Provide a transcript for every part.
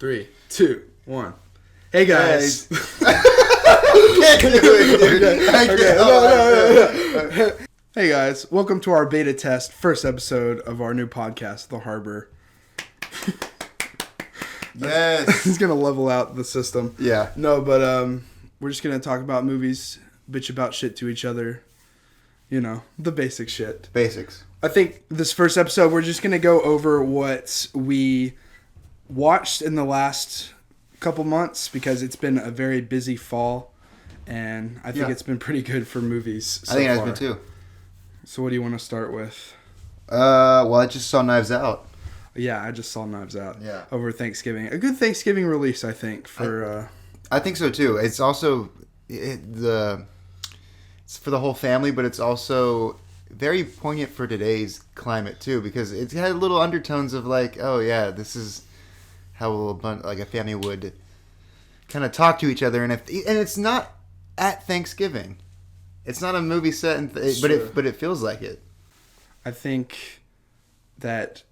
3, 2, 1. Hey guys. Hey guys, welcome to our beta test, first episode of our new podcast, The Harbor. Yes. He's gonna level out the system. Yeah. No, but we're just gonna talk about movies, bitch about shit to each other. You know, the basic shit. Basics. I think this first episode, we're just gonna go over what we watched in the last couple months because it's been a very busy fall, and I think it's been pretty good for movies so I think it far. has been too. So what do you want to start with? Well, I just saw Knives Out. Yeah, I just saw Knives Out. Yeah. Over Thanksgiving. A good Thanksgiving release, I think. I think so too. It's also it's for the whole family, but it's also very poignant for today's climate too, because it's had little undertones of like, oh yeah, this is how a family would kind of talk to each other, and it's not at Thanksgiving. It's not a movie set, but it feels like it. I think that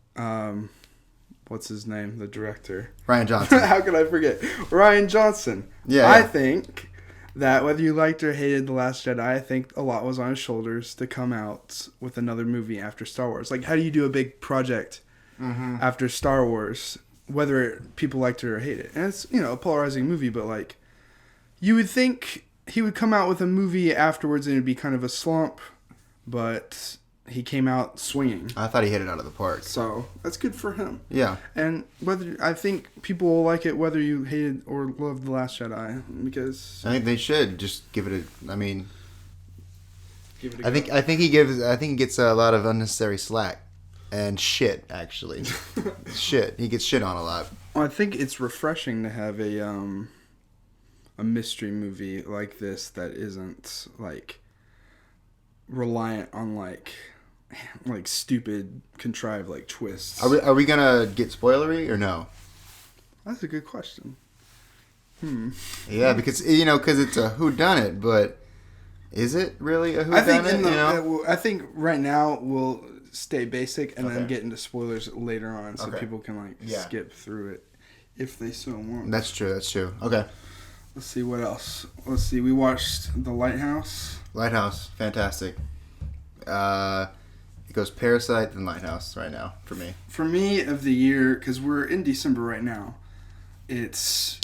what's his name? The director, Rian Johnson. How could I forget? Rian Johnson. Yeah. I think that whether you liked or hated The Last Jedi, I think a lot was on his shoulders to come out with another movie after Star Wars. Like, how do you do a big project after Star Wars, whether people liked it or hate it? And it's, a polarizing movie, but like, you would think he would come out with a movie afterwards and it'd be kind of a slump, but he came out swinging. I thought he hit it out of the park. So that's good for him. Yeah. And I think people will like it whether you hated or loved The Last Jedi, because I think they should just give it give it a I think he gets a lot of unnecessary slack and shit. Actually, he gets shit on a lot. I think it's refreshing to have a mystery movie like this that isn't like reliant on like stupid contrived like twists. Are we gonna get spoilery or no? That's a good question. Yeah, because it's a whodunit, but is it really a whodunit? I think right now we'll stay basic and then get into spoilers later on, so people can skip through it if they so want. That's true. Okay. Let's see what else. We watched The Lighthouse. Lighthouse, fantastic. It goes Parasite and Lighthouse right now for me. For me, of the year, because we're in December right now, it's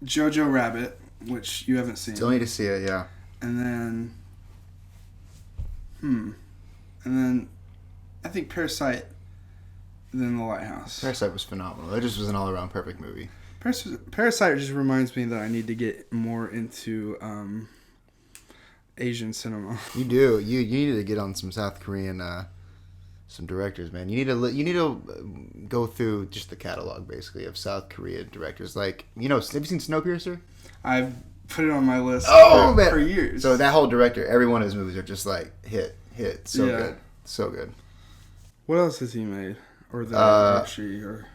Jojo Rabbit, which you haven't seen. Still need to see it, yeah. And then I think Parasite, and then The Lighthouse. Parasite was phenomenal. It just was an all-around perfect movie. Parasite just reminds me that I need to get more into Asian cinema. You do. You need to get on some South Korean some directors, man. You need to go through just the catalog basically of South Korean directors. Like, have you seen Snowpiercer? I've put it on my list for years. So that whole director, every one of his movies are just like hit. Good. So good. What else has he made? Or she or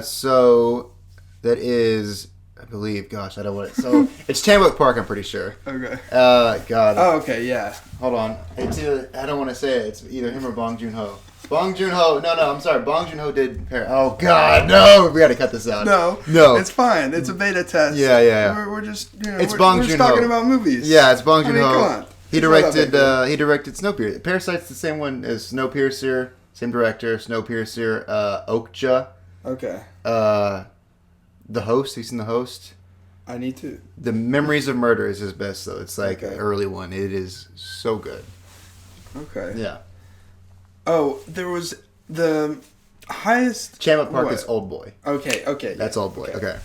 so that is, I believe, gosh, I don't want it. So it's Chambok Park, I'm pretty sure. Okay. God. Oh, okay, yeah. Hold on. It's either, I don't want to say it. It's either him or Bong Joon-ho. Bong Joon-ho. No, I'm sorry. Bong Joon-ho did. Oh God, no! We got to cut this out. No. It's fine. It's a beta test. Yeah. We're just. It's Bong Joon-ho. We're just talking about movies. Yeah, it's Bong Joon-ho. Come on. He directed Snowpiercer. Parasite's the same one as Snowpiercer. Same director. Snowpiercer. Okja. Okay. The Host. Have you seen The Host? I need to. The Memories of Murder is his best, though. It's like an early one. It is so good. Okay. Yeah. Oh, there was the highest... Chambok Park is Old Boy. Okay. That's Old Boy. Okay.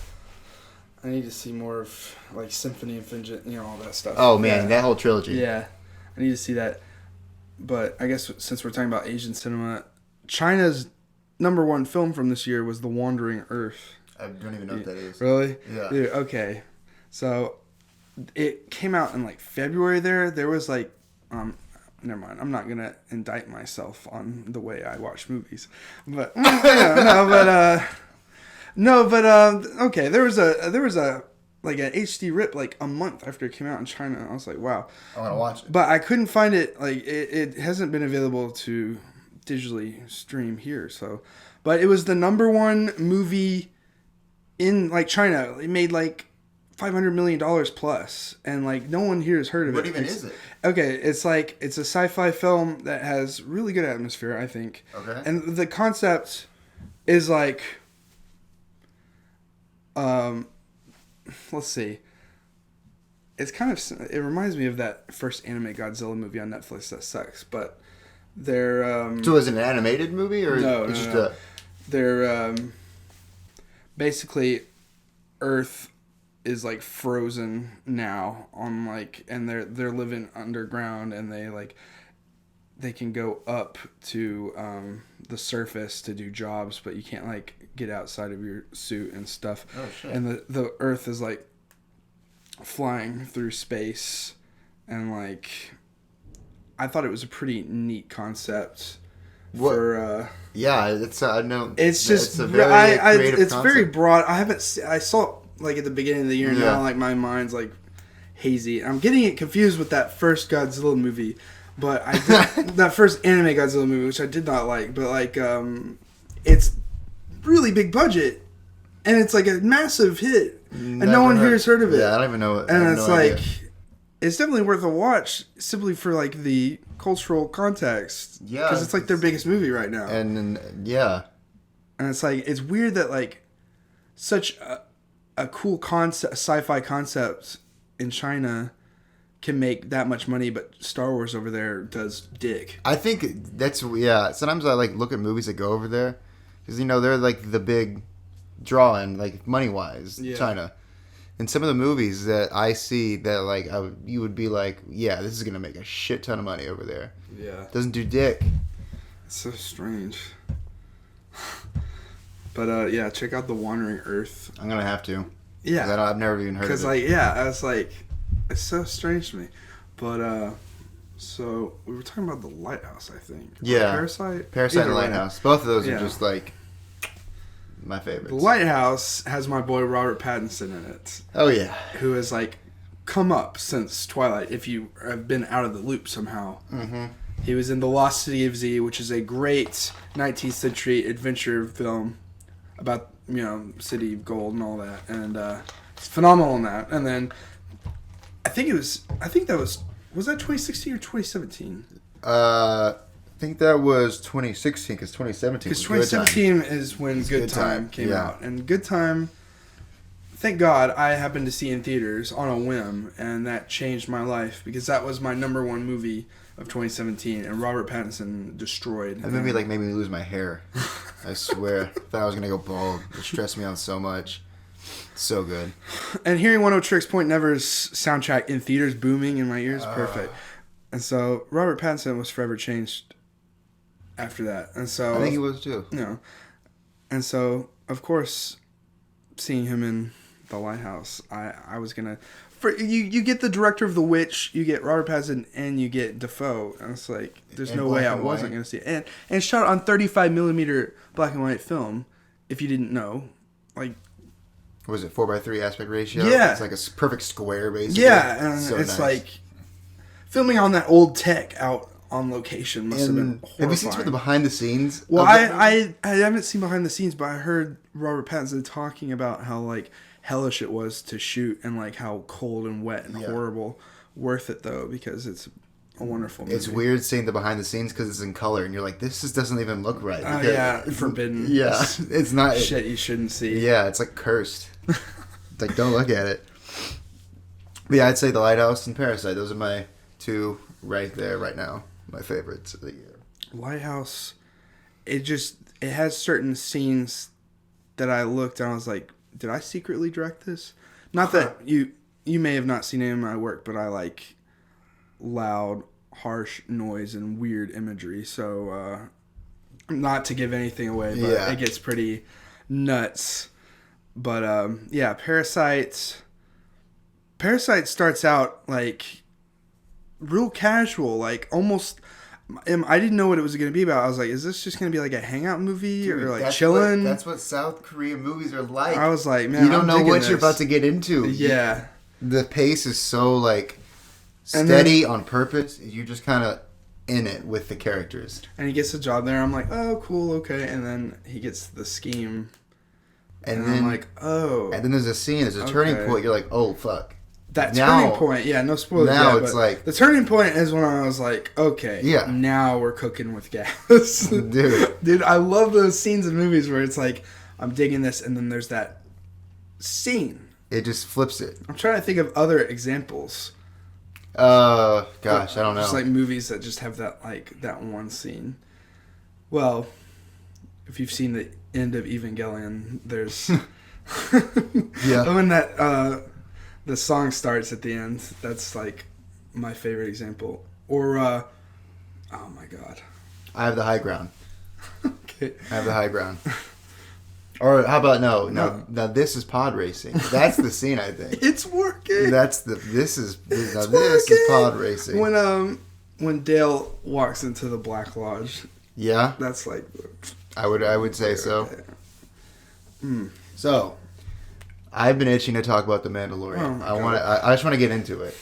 I need to see more of, like, Symphony of Vengeance, all that stuff. Oh, man, that whole trilogy. Yeah. I need to see that. But I guess since we're talking about Asian cinema, China's number one film from this year was The Wandering Earth. I don't even know what that is. Really? Yeah. Dude, okay. So, it came out in, like, February there. There was, like... never mind. I'm not gonna indict myself on the way I watch movies, but okay. There was a like an HD rip like a month after it came out in China. I was like, wow. I want to watch it, but I couldn't find it. Like it hasn't been available to digitally stream here. So, but it was the number one movie in like China, it made like $500 million plus, and like no one here has heard of it. What even is it? Okay, it's a sci-fi film that has really good atmosphere, I think. Okay. And the concept is like, let's see. It's kind of, it reminds me of that first anime Godzilla movie on Netflix that sucks, but they're So is it an animated movie or no, just no. They're basically Earth is like frozen now on like, and they're living underground, and they can go up to the surface to do jobs, but you can't like get outside of your suit and stuff. Oh shit. And the Earth is like flying through space, and like I thought it was a pretty neat concept. Yeah, it's I know. It's just it's a very creative it's concept. very broad. I saw it like at the beginning of the year. Yeah. Now like my mind's like hazy. I'm getting it confused with that first Godzilla movie, but that first anime Godzilla movie, which I did not like. But like it's really big budget, and it's like a massive hit, and no one here has heard of it. Yeah, I don't even know. And it's like it's definitely worth a watch simply for like the cultural context. Yeah, because it's like their biggest movie right now. And yeah, And it's like, it's weird that like such a cool concept, sci-fi concept in China can make that much money, but Star Wars over there does dick. I think that's sometimes I like look at movies that go over there because they're like the big draw in like money wise, China. And some of the movies that I see that like you would be like, yeah, this is gonna make a shit ton of money over there. Yeah, doesn't do dick. It's so strange. But yeah, check out The Wandering Earth. I'm gonna have to. Yeah, I've never even heard of it. Because like I was like, it's so strange to me. But so we were talking about The Lighthouse, I think. Yeah, Parasite and Lighthouse. Both of those Yeah. are just like my favorites. The Lighthouse has my boy Robert Pattinson in it. Oh yeah, who has like come up since Twilight. If you have been out of the loop somehow, he was in The Lost City of Z, which is a great 19th century adventure film about City of Gold and all that, and it's phenomenal in that. And then I think that was that 2016 or 2017? I think that was 2016 because 2017. Because 2017 is when Good Time came out, and Good Time, thank God, I happened to see in theaters on a whim, and that changed my life because that was my number one movie of 2017, and Robert Pattinson destroyed. That movie like made me lose my hair. I swear, thought I was gonna go bald. It stressed me out so much. So good. And hearing One O Tricks Point Never's soundtrack in theaters booming in my ears, perfect. And so Robert Pattinson was forever changed after that. And so I think he was too. And so of course, seeing him in The Lighthouse, I was gonna. You get the director of The Witch, you get Robert Pattinson, and you get Dafoe. And it's like, there's no way I wasn't going to see it. And it's shot on 35mm black and white film, if you didn't know. Like, what was it, 4:3 aspect ratio? Yeah. It's like a perfect square, basically. Yeah, and so it's nice. like, filming on that old tech out on location must have been horrifying. Have you seen some of the behind the scenes? Well, I haven't seen behind the scenes, but I heard Robert Pattinson talking about how, like, hellish it was to shoot and like how cold and wet and horrible. Worth it though because it's a wonderful movie. It's weird seeing the behind the scenes because it's in color and you're like, this just doesn't even look right. Forbidden. Yeah, it's not shit you shouldn't see. Yeah, it's like cursed. It's like, don't look at it. But yeah, I'd say The Lighthouse and Parasite. Those are my two right there right now. My favorites of the year. Lighthouse, it has certain scenes that I looked and I was like, did I secretly direct this? Not that you may have not seen any of my work, but I like loud, harsh noise and weird imagery. So, not to give anything away, but it gets pretty nuts. But yeah, Parasite starts out like real casual, like almost. I didn't know what it was going to be about. I was like, is this just going to be like a hangout movie or like chilling? That's what South Korean movies are like. I was like, man, you don't know what you're about to get into. Yeah. The pace is so like steady on purpose. You're just kind of in it with the characters. And he gets a job there. I'm like, oh, cool, okay. And then he gets the scheme And then I'm like, oh. And then there's a scene, there's a turning point. You're like, oh, fuck. That turning point, yeah, no spoilers. Now it's like... The turning point is when I was like, okay, now we're cooking with gas. Dude, I love those scenes in movies where it's like, I'm digging this, and then there's that scene. It just flips it. I'm trying to think of other examples. Gosh, I don't know. Just like movies that just have that, like, that one scene. Well, if you've seen the end of Evangelion, there's... When that... the song starts at the end. That's like my favorite example. Or, oh my god. I have the high ground. Okay. I have the high ground. Or how about no? Now this is pod racing. That's the scene, I think. It's working. This is pod racing. When Dale walks into the Black Lodge. Yeah. That's like. I would say so. So. I've been itching to talk about The Mandalorian. I just want to get into it.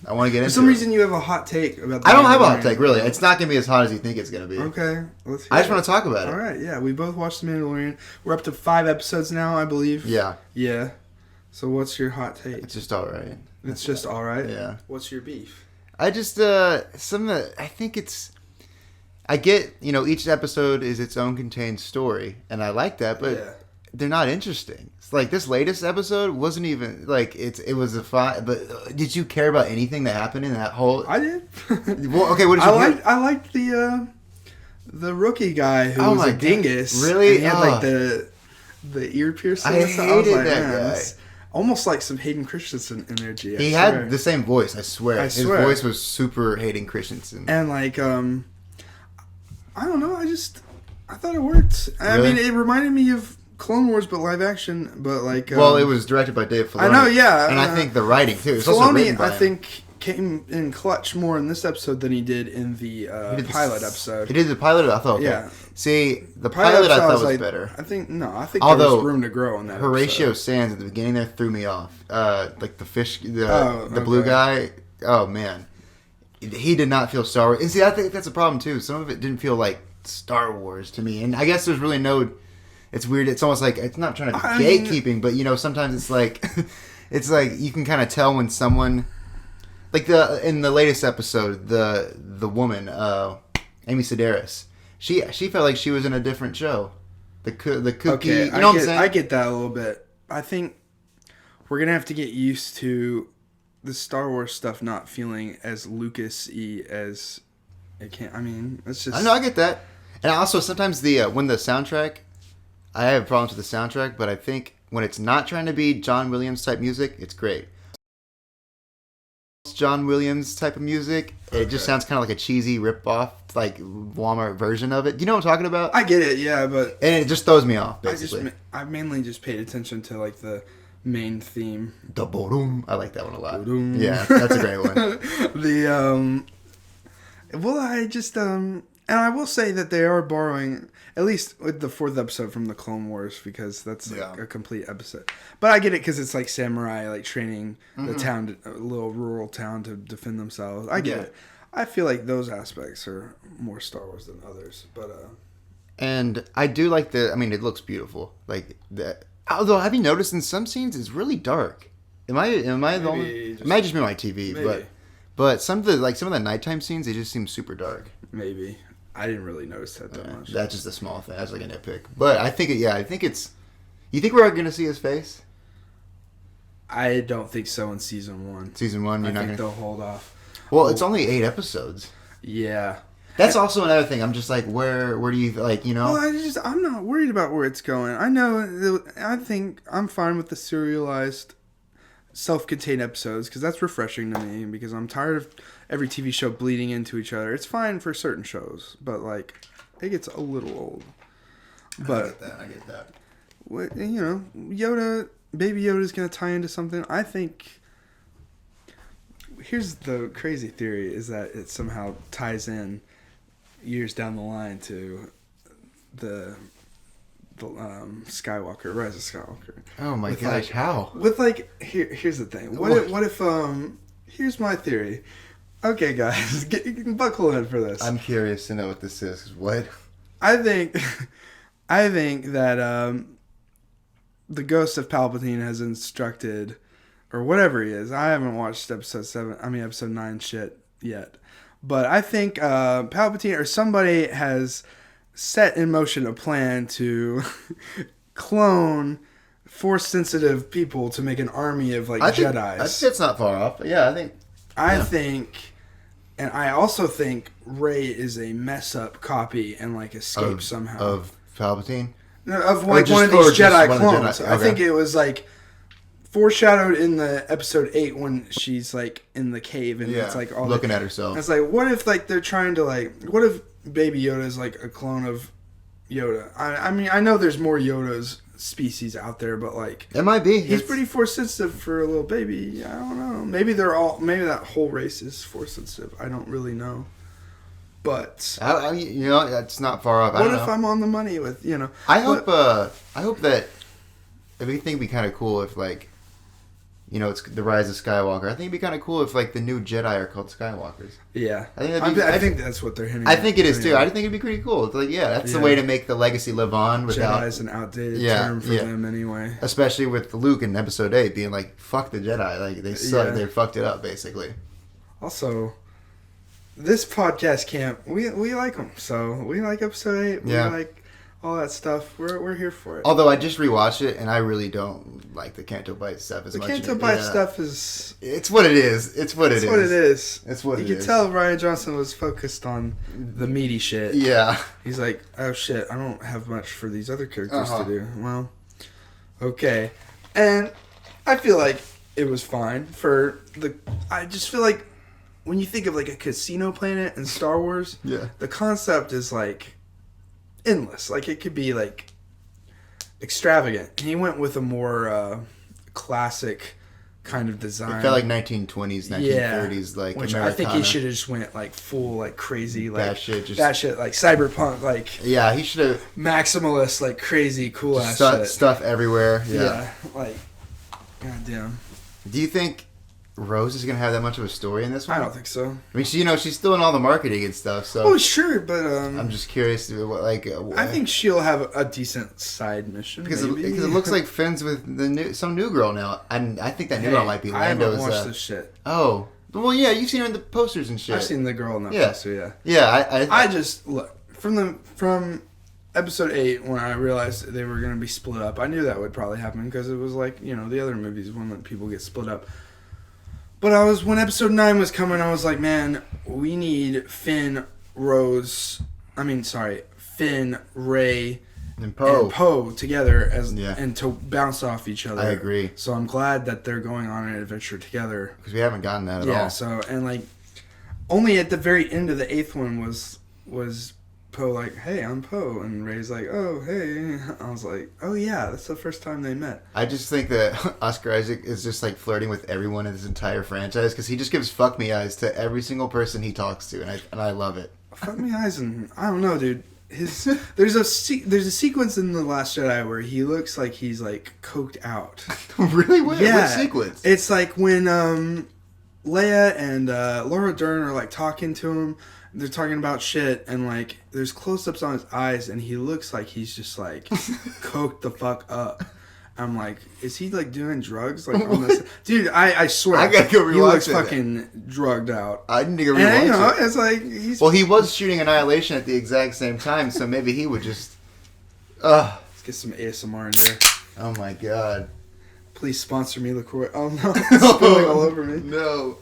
For some reason, you have a hot take about I don't have a hot take, really. It's not going to be as hot as you think it's going to be. Okay. I just want to talk about it. All right, yeah. We both watched The Mandalorian. We're up to 5 episodes now, I believe. Yeah. Yeah. So what's your hot take? It's just all right. It's just all right? Yeah. What's your beef? I just, I think it's... I get, each episode is its own contained story, and I like that, but... They're not interesting. It's like this latest episode wasn't even like it was a fine. But did you care about anything that happened in that whole? I did. Well, okay, what did you? I liked the rookie guy who was a dingus. Really? And he had like the ear piercing. I hated that guy. Almost like some Hayden Christensen energy. He had the same voice. I swear. His voice was super Hayden Christensen. And like I don't know. I thought it worked. Really? I mean, it reminded me of Clone Wars, but live action, but like... well, it was directed by Dave Filoni. I know, yeah. And I think the writing, too. Filoni, I think, came in clutch more in this episode than he did in the pilot episode. He did the pilot? I thought, okay. Yeah. See, the pilot I thought was better. I think there was room to grow in that Horatio Sands at the beginning there threw me off. Like the fish, the blue guy. Oh, man. He did not feel Star Wars. And see, I think that's a problem, too. Some of it didn't feel like Star Wars to me. And I guess there's really no... It's weird. It's almost like it's not trying to be gatekeeping, but sometimes it's like you can kind of tell when someone, like in the latest episode, the woman, Amy Sedaris, she felt like she was in a different show. The cookie, okay, what I'm saying? I get that a little bit. I think we're gonna have to get used to the Star Wars stuff not feeling as Lucas-y as it can. I mean, it's just. I know, I get that, and also sometimes when the soundtrack. I have problems with the soundtrack, but I think when it's not trying to be John Williams type music, it's great. John Williams type of music, it just sounds kind of like a cheesy rip-off, like Walmart version of it. You know what I'm talking about? I get it, yeah, but... And it just throws me off, basically. I mainly just paid attention to, like, the main theme. The boom. I like that one a lot. Boom. Yeah, that's a great one. Well, I just, and I will say that they are borrowing... At least with the 4th episode from the Clone Wars, because that's like a complete episode. But I get it because it's like samurai, like training the town, a little rural town to defend themselves. I get it. I feel like those aspects are more Star Wars than others. But and I do like I mean, it looks beautiful. Like that. Although, have you noticed in some scenes it's really dark? Am I the only? It might just be my TV, but some of the nighttime scenes they just seem super dark. Maybe. I didn't really notice that much. That's just a small thing. That's like a nitpick. But I think it's... You think we're going to see his face? I don't think so in Season 1. Season 1, you're not going to... they'll hold off. Well, it's only 8 episodes. Yeah. That's also another thing. I'm just like, where do you... Like, Well, I'm not worried about where it's going. I think I'm fine with the serialized, self-contained episodes, because that's refreshing to me, because I'm tired of... every TV show bleeding into each other. It's fine for certain shows, but like it gets a little old. But I get that. Yoda, Baby Yoda's gonna tie into something. I think. Here's the crazy theory: is that it somehow ties in years down the line to the Skywalker, Rise of Skywalker. Oh my gosh! How? With like here's the thing. What if here's my theory. Okay, guys, buckle in for this. I'm curious to know what this is. What? I think that the ghost of Palpatine has instructed, or whatever he is. I haven't watched episode 9 shit yet. But I think Palpatine or somebody has set in motion a plan to clone Force-sensitive people to make an army of, like, Jedis. I think it's not far off. Yeah, I think, and I also think Rey is a mess-up copy and, like, escaped somehow. Of Palpatine? No, of, like, one of these Jedi clones. Okay. I think it was, like, foreshadowed in the episode 8 when she's, like, in the cave and it's, like, all looking at herself. It's like, what if, like, they're trying to, like, what if Baby Yoda is, like, a clone of Yoda? I mean, I know there's more Yoda's species out there, but, like, it might be. He's pretty force sensitive for a little baby. I don't know. Maybe that whole race is force sensitive. I don't really know. But it's not far off. What if I'm on the money with, I hope that everything would be kind of cool if, like, it's the Rise of Skywalker. I think it'd be kind of cool if, like, the new Jedi are called Skywalkers. Yeah. I think that's what they're hinting at. I think it is, too. I think it'd be pretty cool. It's like, that's the way to make the legacy live on without... Jedi's an outdated term for them anyway. Especially with Luke in Episode 8 being like, fuck the Jedi. Like, they suck. They fucked it up, basically. Also, this podcast camp, we like them. So, we like Episode 8. We like all that stuff. We're here for it. Although I just rewatched it and I really don't like the Canto Bite stuff as much. The Canto Bite stuff is... It's what it is. It's what it is. You can tell Rian Johnson was focused on the meaty shit. Yeah. He's like, oh shit, I don't have much for these other characters to do. Well, okay. And I feel like it was fine I just feel like when you think of, like, a casino planet in Star Wars, the concept is, like, endless. Like, it could be, like, extravagant. And he went with a more classic kind of design. It felt like 1920s, 1930s, like, which Americana. I think he should have just went, like, full, like, crazy, like, that shit, like, cyberpunk, like, he should have maximalist, like, crazy, cool ass shit. Stuff everywhere. Like, goddamn. Do you think Rose is gonna have that much of a story in this one? I don't think so. I mean, she's still in all the marketing and stuff. So. Oh, sure, but I'm just curious what I think she'll have a decent side mission because it looks like Finn's with some new girl now, and I think that new girl might be Lando's. I haven't watched this shit. Oh, well, yeah, you've seen her in the posters and shit. I've seen the girl in that poster. I just look from episode 8 when I realized they were going to be split up. I knew that would probably happen because it was like the other movies when people get split up. But when episode 9 was coming, I was like, man, we need Finn, Rey, and Poe together and to bounce off each other. I agree. So I'm glad that they're going on an adventure together. Because we haven't gotten that at all. Yeah, so, and like, only at the very end of the 8th one was Poe like, hey, I'm Poe, and Rey's like, oh, hey. I was like, oh yeah, that's the first time they met. I just think that Oscar Isaac is just like flirting with everyone in this entire franchise because he just gives fuck me eyes to every single person he talks to, and I love it. Fuck me eyes, and I don't know, dude. There's a sequence in The Last Jedi where he looks like he's like coked out. Really? What sequence? It's like when Leia and Laura Dern are like talking to him. They're talking about shit, and like there's close-ups on his eyes, and he looks like he's just like coked the fuck up. I'm like, is he like doing drugs? Like on this, dude? I swear, I gotta go rewatch it. He looks fucking drugged out. I need to go rewatch it. It's like well, he was shooting Annihilation at the exact same time, so maybe he would just. Let's get some ASMR in here. Oh my god! Please sponsor me, LaCroix. Oh no, it's spilling all over me. No.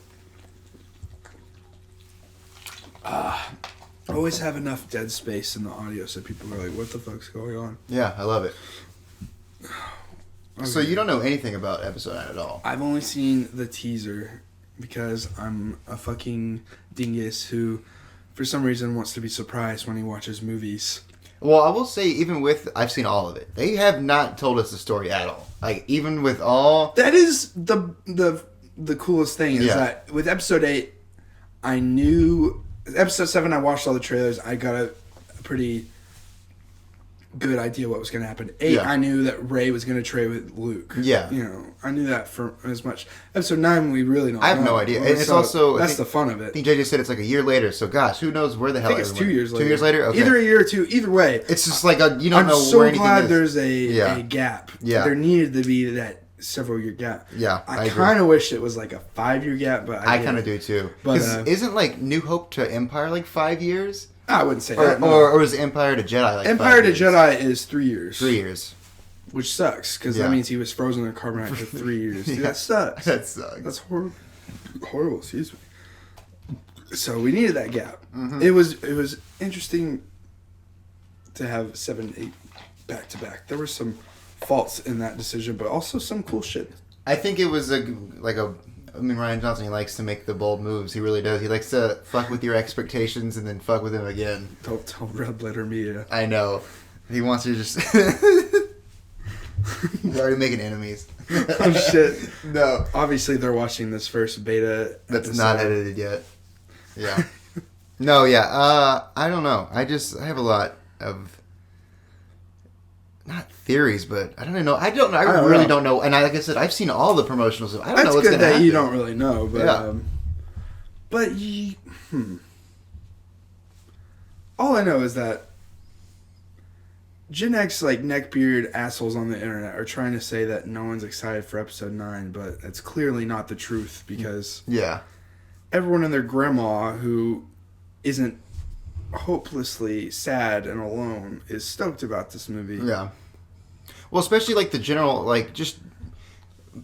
Always have enough dead space in the audio so people are like, what the fuck's going on? Yeah, I love it. Okay. So you don't know anything about episode 9 at all? I've only seen the teaser because I'm a fucking dingus who, for some reason, wants to be surprised when he watches movies. Well, I will say, I've seen all of it. They have not told us the story at all. Like, even with all... That is the coolest thing, is that with episode 8, I knew... Episode 7, I watched all the trailers. I got a pretty good idea what was going to happen. 8, I knew that Rey was going to trade with Luke. Yeah. You know, I knew that for as much. Episode 9, we really don't know. I have no idea. And it's also... That's the fun of it. I think JJ said it's like a year later, so gosh, who knows where the hell... I think it's 2 years later. 2 years later? Okay. Either a year or 2. Either way. It's just like, you don't know so where anything is. I'm so glad there's a gap. Yeah. There needed to be that several-year gap. Yeah, I kind of wish it was like a 5-year gap, but I kind of do too. Because isn't like New Hope to Empire like 5 years? I wouldn't say that. No. Or is Empire to Jedi like Empire 5 to years? Jedi is 3 years. 3 years. Which sucks, because that means he was frozen in carbonite for 3 years. Dude, that sucks. That sucks. That's horrible. Horrible, excuse me. So we needed that gap. Mm-hmm. It was interesting to have 7 and 8 back to back. There were some faults in that decision, but also some cool shit. I think it was Ryan Johnson, he likes to make the bold moves. He really does. He likes to fuck with your expectations and then fuck with them again. Don't red letter me. I know. He wants to just... He's already making enemies. Oh, shit. No. Obviously, they're watching this first beta That's episode. not edited yet. Yeah. No, yeah. I don't know. I have a lot of... Not theories, but I don't know. I really don't know. And like I said, I've seen all the promotional stuff. I don't know what's going to happen. That's good that you don't really know, but all I know is that Gen X neckbeard assholes on the internet are trying to say that no one's excited for episode 9, but that's clearly not the truth because everyone and their grandma who isn't hopelessly sad and alone is stoked about this movie. Yeah. Well, especially the general, just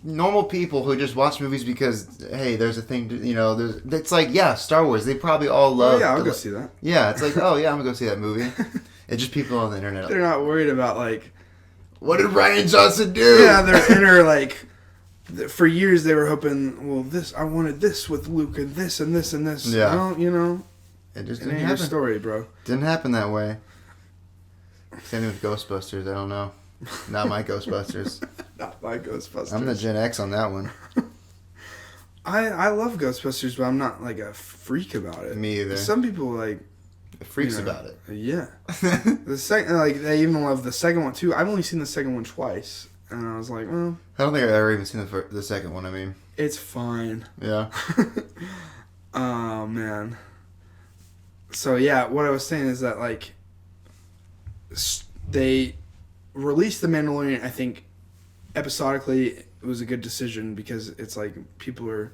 normal people who just watch movies because, hey, there's a thing to, it's Star Wars. They probably all love. Oh, yeah, I'll go see that. Yeah, it's oh, yeah, I'm going to go see that movie. It's just people on the internet. They're not worried about, what did Rian Johnson do? Yeah, their inner, for years they were hoping, well, I wanted this with Luke and this and this and this. Yeah. Well, it just it didn't ain't happen. your story, bro. Didn't happen that way. Same thing with Ghostbusters. I don't know. Not my Ghostbusters. Not my Ghostbusters. I'm the Gen X on that one. I love Ghostbusters, but I'm not a freak about it. Me either. Some people freaks about it. Yeah. The second, they even love the second one too. I've only seen the second one twice, and I was like, well, I don't think I've ever even seen the second one. I mean, it's fine. Yeah. Oh man. So yeah, what I was saying is that they released The Mandalorian. I think episodically it was a good decision because it's people are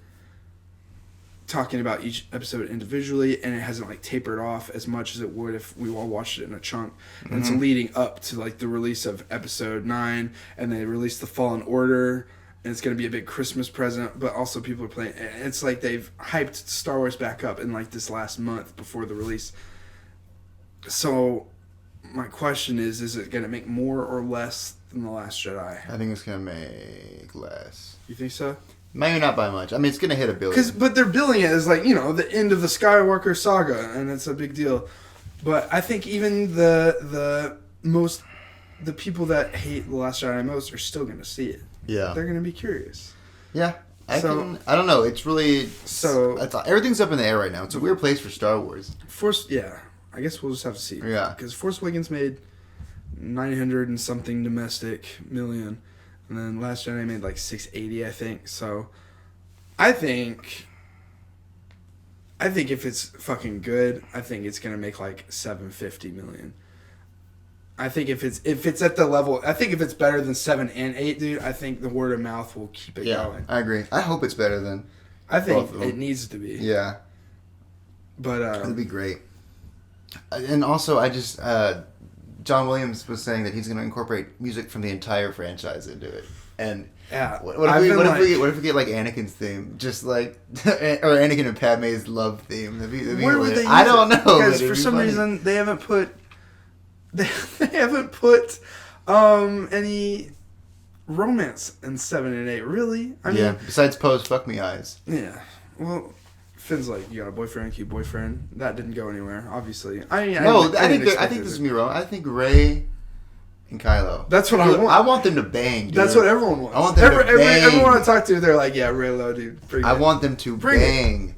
talking about each episode individually, and it hasn't tapered off as much as it would if we all watched it in a chunk. Mm-hmm. And it's leading up to the release of episode 9, and they released the Fallen Order, and it's going to be a big Christmas present, but also people are playing. It's they've hyped Star Wars back up in this last month before the release. So my question is it going to make more or less than The Last Jedi? I think it's going to make less. You think so? Maybe not by much. I mean, it's going to hit $1 billion. But they're billing it as the end of the Skywalker saga, and it's a big deal. But I think even the people that hate The Last Jedi most are still going to see it. Yeah. They're going to be curious. Yeah. I don't know. It's really... So... everything's up in the air right now. It's a weird place for Star Wars. Yeah. I guess we'll just have to see. Yeah. Because Force Awakens made 900 and something domestic million. And then Last Jedi made 680, I think. So, I think if it's fucking good, I think it's gonna make 750 million. I think if it's at the level, I think if it's better than 7 and 8, dude, I think the word of mouth will keep it going. I agree. I hope it's better than. I think it needs to be. Yeah. But it'd be great. And also, I just. John Williams was saying that he's going to incorporate music from the entire franchise into it. And yeah, what if we get Anakin's theme, just or Anakin and Padme's love theme? Where would they? I don't know. Because for some reason they haven't put any romance in 7 and 8. Really? I mean, besides Poe's "Fuck Me Eyes." Yeah. Well. Finn's you got a boyfriend, cute boyfriend. That didn't go anywhere, obviously. I think this is me wrong. I think Rey and Kylo. That's what I want. I want them to bang, dude. That's what everyone wants. I want them to bang. Everyone I talk to, they're like, yeah, Reylo, dude. I want them to bang.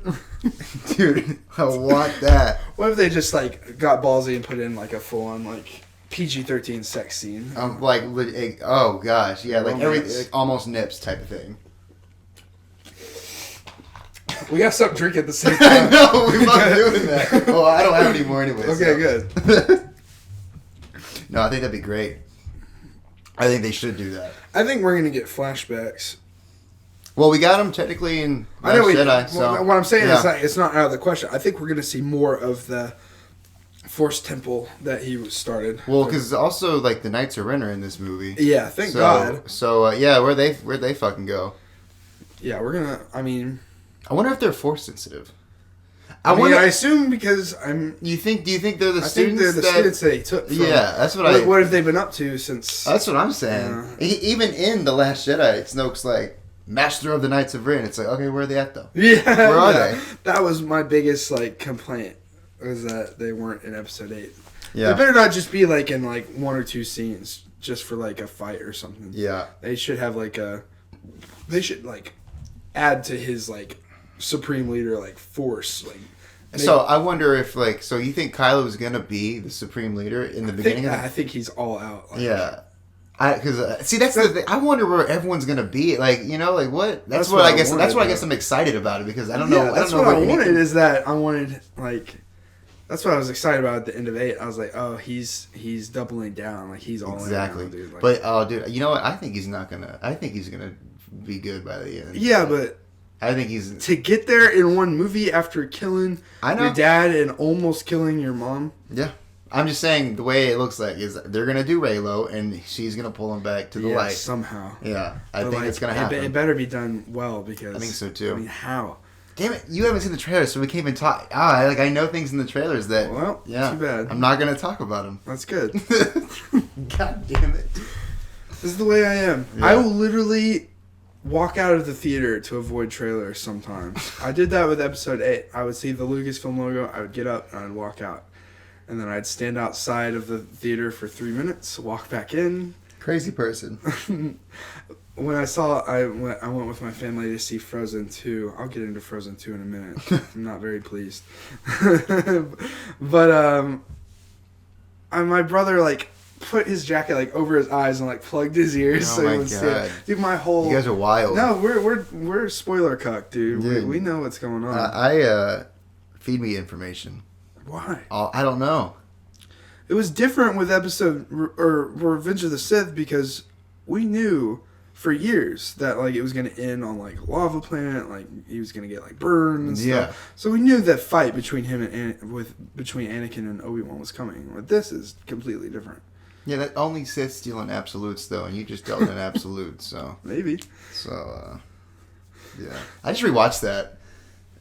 Dude, I want that. What if they just got ballsy and put in a full on PG-13 sex scene. Like, oh gosh, yeah, like Romance. like almost nips type of thing. We gotta stop drinking at the same I time. know, we're not doing that. Well, I don't have any more anyway. Okay, good. No, I think that'd be great. I think they should do that. I think we're gonna get flashbacks. Well, we got them technically in I know Last Jedi. So what I'm saying yeah. is that it's not out of the question. I think we're gonna see more of the Force Temple that he started. Well, because also like the Knights of Ren are in this movie. Yeah, thank God. So yeah, where'd they fucking go? Yeah, we're gonna. I mean, I wonder if they're Force sensitive. I assume because I'm. Do you think they're the I students? think they're the students that he took. From, yeah, that's what What have they been up to since? That's what I'm saying. Even in the Last Jedi, Snoke's like Master of the Knights of Ren. It's like, okay, where are they at though? Yeah, where are they? That was my biggest like complaint. Was that they weren't in Episode 8. Yeah, they better not just be like in like one or two scenes just for like a fight or something. Yeah, they should have like they should like add to his like supreme leader like force like. So I wonder if like, so you think Kylo is gonna be the supreme leader in the beginning? I think he's all out. Like, yeah, because see that's the thing. I wonder where everyone's gonna be. Like, you know, like what? That's what I guess. That's why I guess I'm excited about it because I don't know. That's I don't know what I wanted. Is that I wanted like. That's what I was excited about at the end of 8. I was like, oh, he's doubling down. Like, he's all exactly. in now, dude. Like, but, oh, dude, you know what? I think he's not going to... I think he's going to be good by the end. Yeah, but... I think he's... To get there in one movie after killing your dad and almost killing your mom. Yeah. I'm just saying, the way it looks like is they're going to do Reylo, and she's going to pull him back to the light. Somehow. Yeah. I think it's going to happen. It better be done well, because... I think so, too. I mean, how? Damn it, you haven't seen the trailers, so we can't even talk. I know things in the trailers that... Well, yeah, too bad. I'm not going to talk about them. That's good. God damn it. This is the way I am. Yeah. I will literally walk out of the theater to avoid trailers sometimes. I did that with Episode 8. I would see the Lucasfilm logo, I would get up, and I'd walk out. And then I'd stand outside of the theater for 3 minutes, walk back in. Crazy person. When I went with my family to see Frozen 2. I'll get into Frozen 2 in a minute. I'm not very pleased. But my brother like put his jacket like over his eyes and like plugged his ears so he would see it. Dude, my whole... You guys are wild. No, we're spoiler cuck, dude. We know what's going on. Feed me information. Why? I don't know. It was different with Revenge of the Sith because we knew for years that like it was gonna end on like lava planet, like he was gonna get like burned and stuff. Yeah. So we knew that fight between him between Anakin and Obi-Wan was coming. But this is completely different. Yeah, that only Sith steal in absolutes though, and you just dealt in absolutes, so maybe. So yeah, I just rewatched that.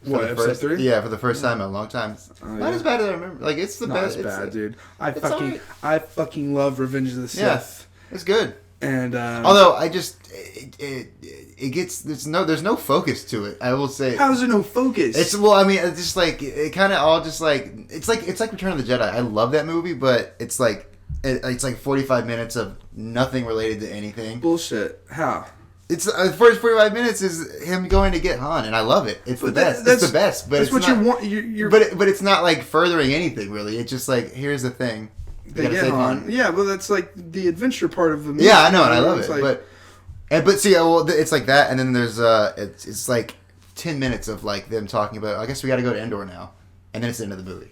What, Episode 3? Yeah, for the first time in a long time. Not as bad as I remember. Like it's the best. It's bad, dude. I fucking love Revenge of the Sith. Yeah, it's good. And although I just it gets there's no focus to it. I will say. How is there no focus? It's it's just like it kind of all just like it's like Return of the Jedi. I love that movie, but it's like 45 minutes of nothing related to anything. Bullshit. How? It's the first 45 minutes is him going to get Han, and I love it. It's the best. It's the best. But that's it's what not, you want. But it's not like furthering anything really. It's just like here's the thing. They get Han. Yeah, well, that's like the adventure part of the movie. Yeah, I know, and I love it. Like, but see, well, it's like that, and then there's it's like 10 minutes of like them talking about. I guess we got to go to Endor now, and then it's the end of the movie.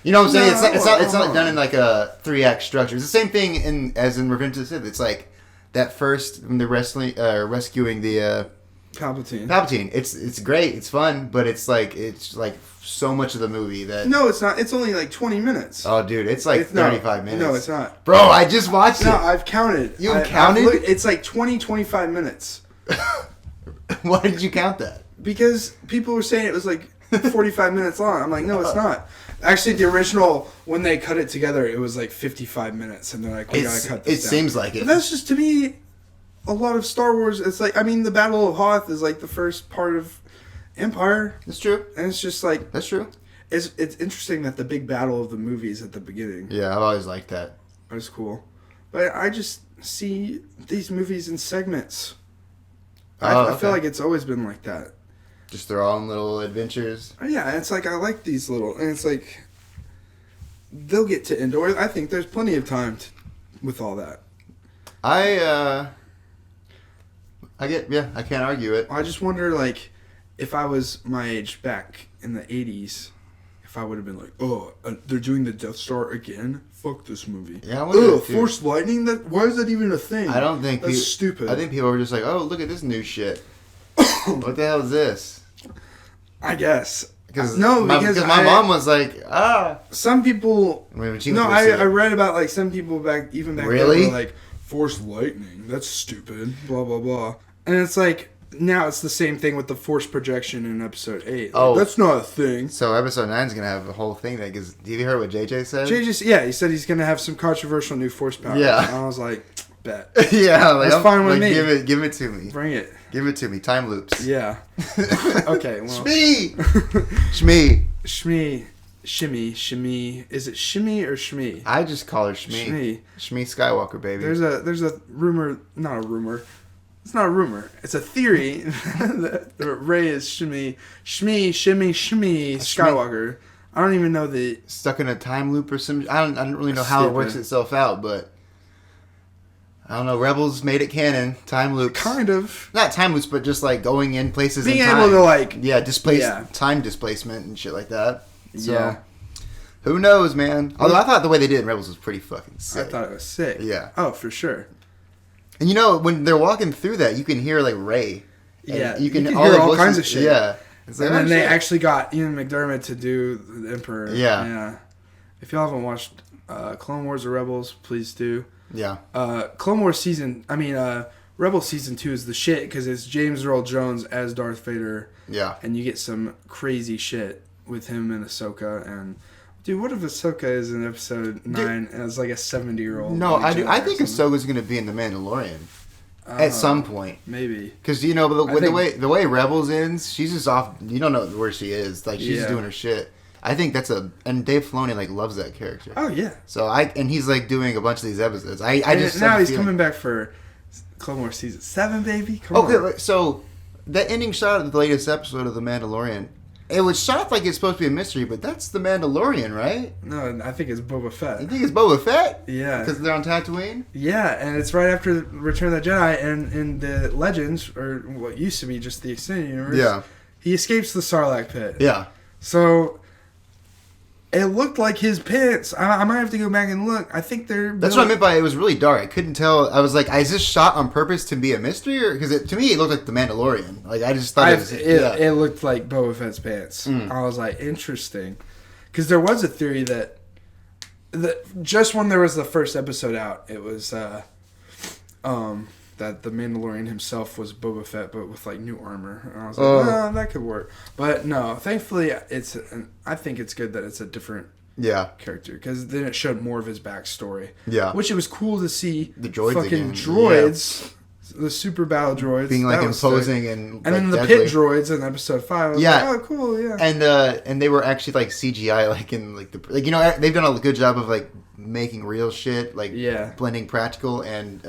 You know what I'm saying? It's not done in like a 3-act structure. It's the same thing as in Revenge of the Sith. It's like that first when they're rescuing the Palpatine. It's great. It's fun, but it's like so much of the movie that... No, it's not. It's only like 20 minutes. Oh, dude, it's like 35 minutes. No, it's not. Bro, I just watched it. No, I've counted. You counted? It's like 25 minutes. Why did you count that? Because people were saying it was like 45 minutes long. I'm like, no, it's not. Actually, the original, when they cut it together, it was like 55 minutes. And they're like, we gotta cut this down. It seems like it. But that's just, to me, a lot of Star Wars. It's like, I mean, the Battle of Hoth is like the first part of Empire. That's true. And it's just like... That's true. It's interesting that the big battle of the movies at the beginning. Yeah, I've always liked that. That's cool. But I just see these movies in segments. I feel like it's always been like that. Just their own little adventures. Yeah, it's like I like these little... And it's like... They'll get to Endor. I think there's plenty of time with all that. I can't argue it. I just wonder, like, if I was my age back in the 80s, if I would have been like, oh, they're doing the Death Star again? Fuck this movie. Yeah, I wonder. Ugh, Force lightning? Why is that even a thing? I don't think that's stupid. I think people were just like, oh, look at this new shit. What the hell is this? I guess. Because my mom was like, Some people. I read about like some people back really? then were like, Force lightning? That's stupid. Blah blah blah. And it's like now it's the same thing with the Force projection in Episode 8. Like, that's not a thing. So Episode 9 is gonna have a whole thing. Have you heard what JJ said? He said he's gonna have some controversial new Force power. Yeah. And I was like, bet. Yeah, like, that's fine with me. Give it to me. Bring it. Give it to me. Time loops. Yeah. Okay. Well. Shimmy. Is it Shimmy or Shmee? I just call her Shmee. Shmee Skywalker, baby. There's a rumor. Not a rumor. It's not a rumor. It's a theory that Rey is Shimmy Skywalker. I don't even know the stuck in a time loop or some. I don't really know how it works itself out, but I don't know. Rebels made it canon. Time loops. Kind of. Not time loops, but just like going in places. Being in time. able to like displace time displacement and shit like that. So, yeah. Who knows, man? Although I thought the way they did in Rebels was pretty fucking sick. I thought it was sick. Yeah. Oh, for sure. And you know, when they're walking through that, you can hear like Rey. Yeah. You can hear all kinds of shit. Yeah. It's like, and then they actually got Ian McDermott to do the Emperor. Yeah. Yeah. If y'all haven't watched Clone Wars or Rebels, please do. Yeah. Clone Wars Rebels Season 2 is the shit because it's James Earl Jones as Darth Vader. Yeah. And you get some crazy shit with him and Ahsoka. And, dude, what if Ahsoka is in Episode 9 as like a 70-year-old? No, I think Ahsoka's going to be in The Mandalorian. At some point, maybe, because you know, the way Rebels ends, she's just off. You don't know where she is. Like she's just doing her shit. I think and Dave Filoni like loves that character. Oh yeah. So he's like doing a bunch of these episodes. Now he's coming back for Clone Wars Season 7, baby. Come on. So the ending shot of the latest episode of The Mandalorian. It was shot like it's supposed to be a mystery, but that's The Mandalorian, right? No, I think it's Boba Fett. You think it's Boba Fett? Yeah. Because they're on Tatooine? Yeah, and it's right after Return of the Jedi, and in the Legends, or what used to be just the Extended Universe, he escapes the Sarlacc pit. Yeah. So, it looked like his pants. I might have to go back and look. I think they're... That's what I meant by it was really dark. I couldn't tell. I was like, is this shot on purpose to be a mystery? Because to me, it looked like The Mandalorian. Like, I just thought it looked like Boba Fett's pants. I was like, interesting. Because there was a theory that just when there was the first episode out, it was that the Mandalorian himself was Boba Fett, but with like new armor. And I was like, that could work. But no, thankfully, I think it's good that it's a different character, because then it showed more of his backstory. Yeah, which it was cool to see the droids fucking droids. The super battle droids being like imposing and then the pit droids in Episode 5. I was like, oh cool, yeah. And they were actually like CGI, like in like they've done a good job of like making real shit, like blending practical and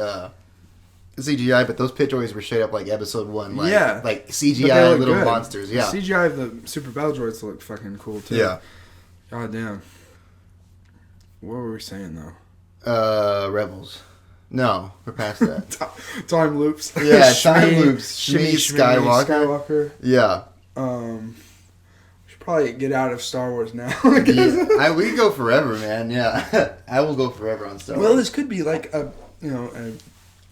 CGI, but those pit droids were straight up like Episode 1, like CGI little monsters. Yeah, the CGI of the super battle droids look fucking cool too. Yeah, god damn. What were we saying though? Rebels. No, we're past that. Time loops. Yeah, time loops. Shimmy Skywalker. Yeah. We should probably get out of Star Wars now. We can go forever, man. Yeah, I will go forever on Star Wars. Well, this could be like a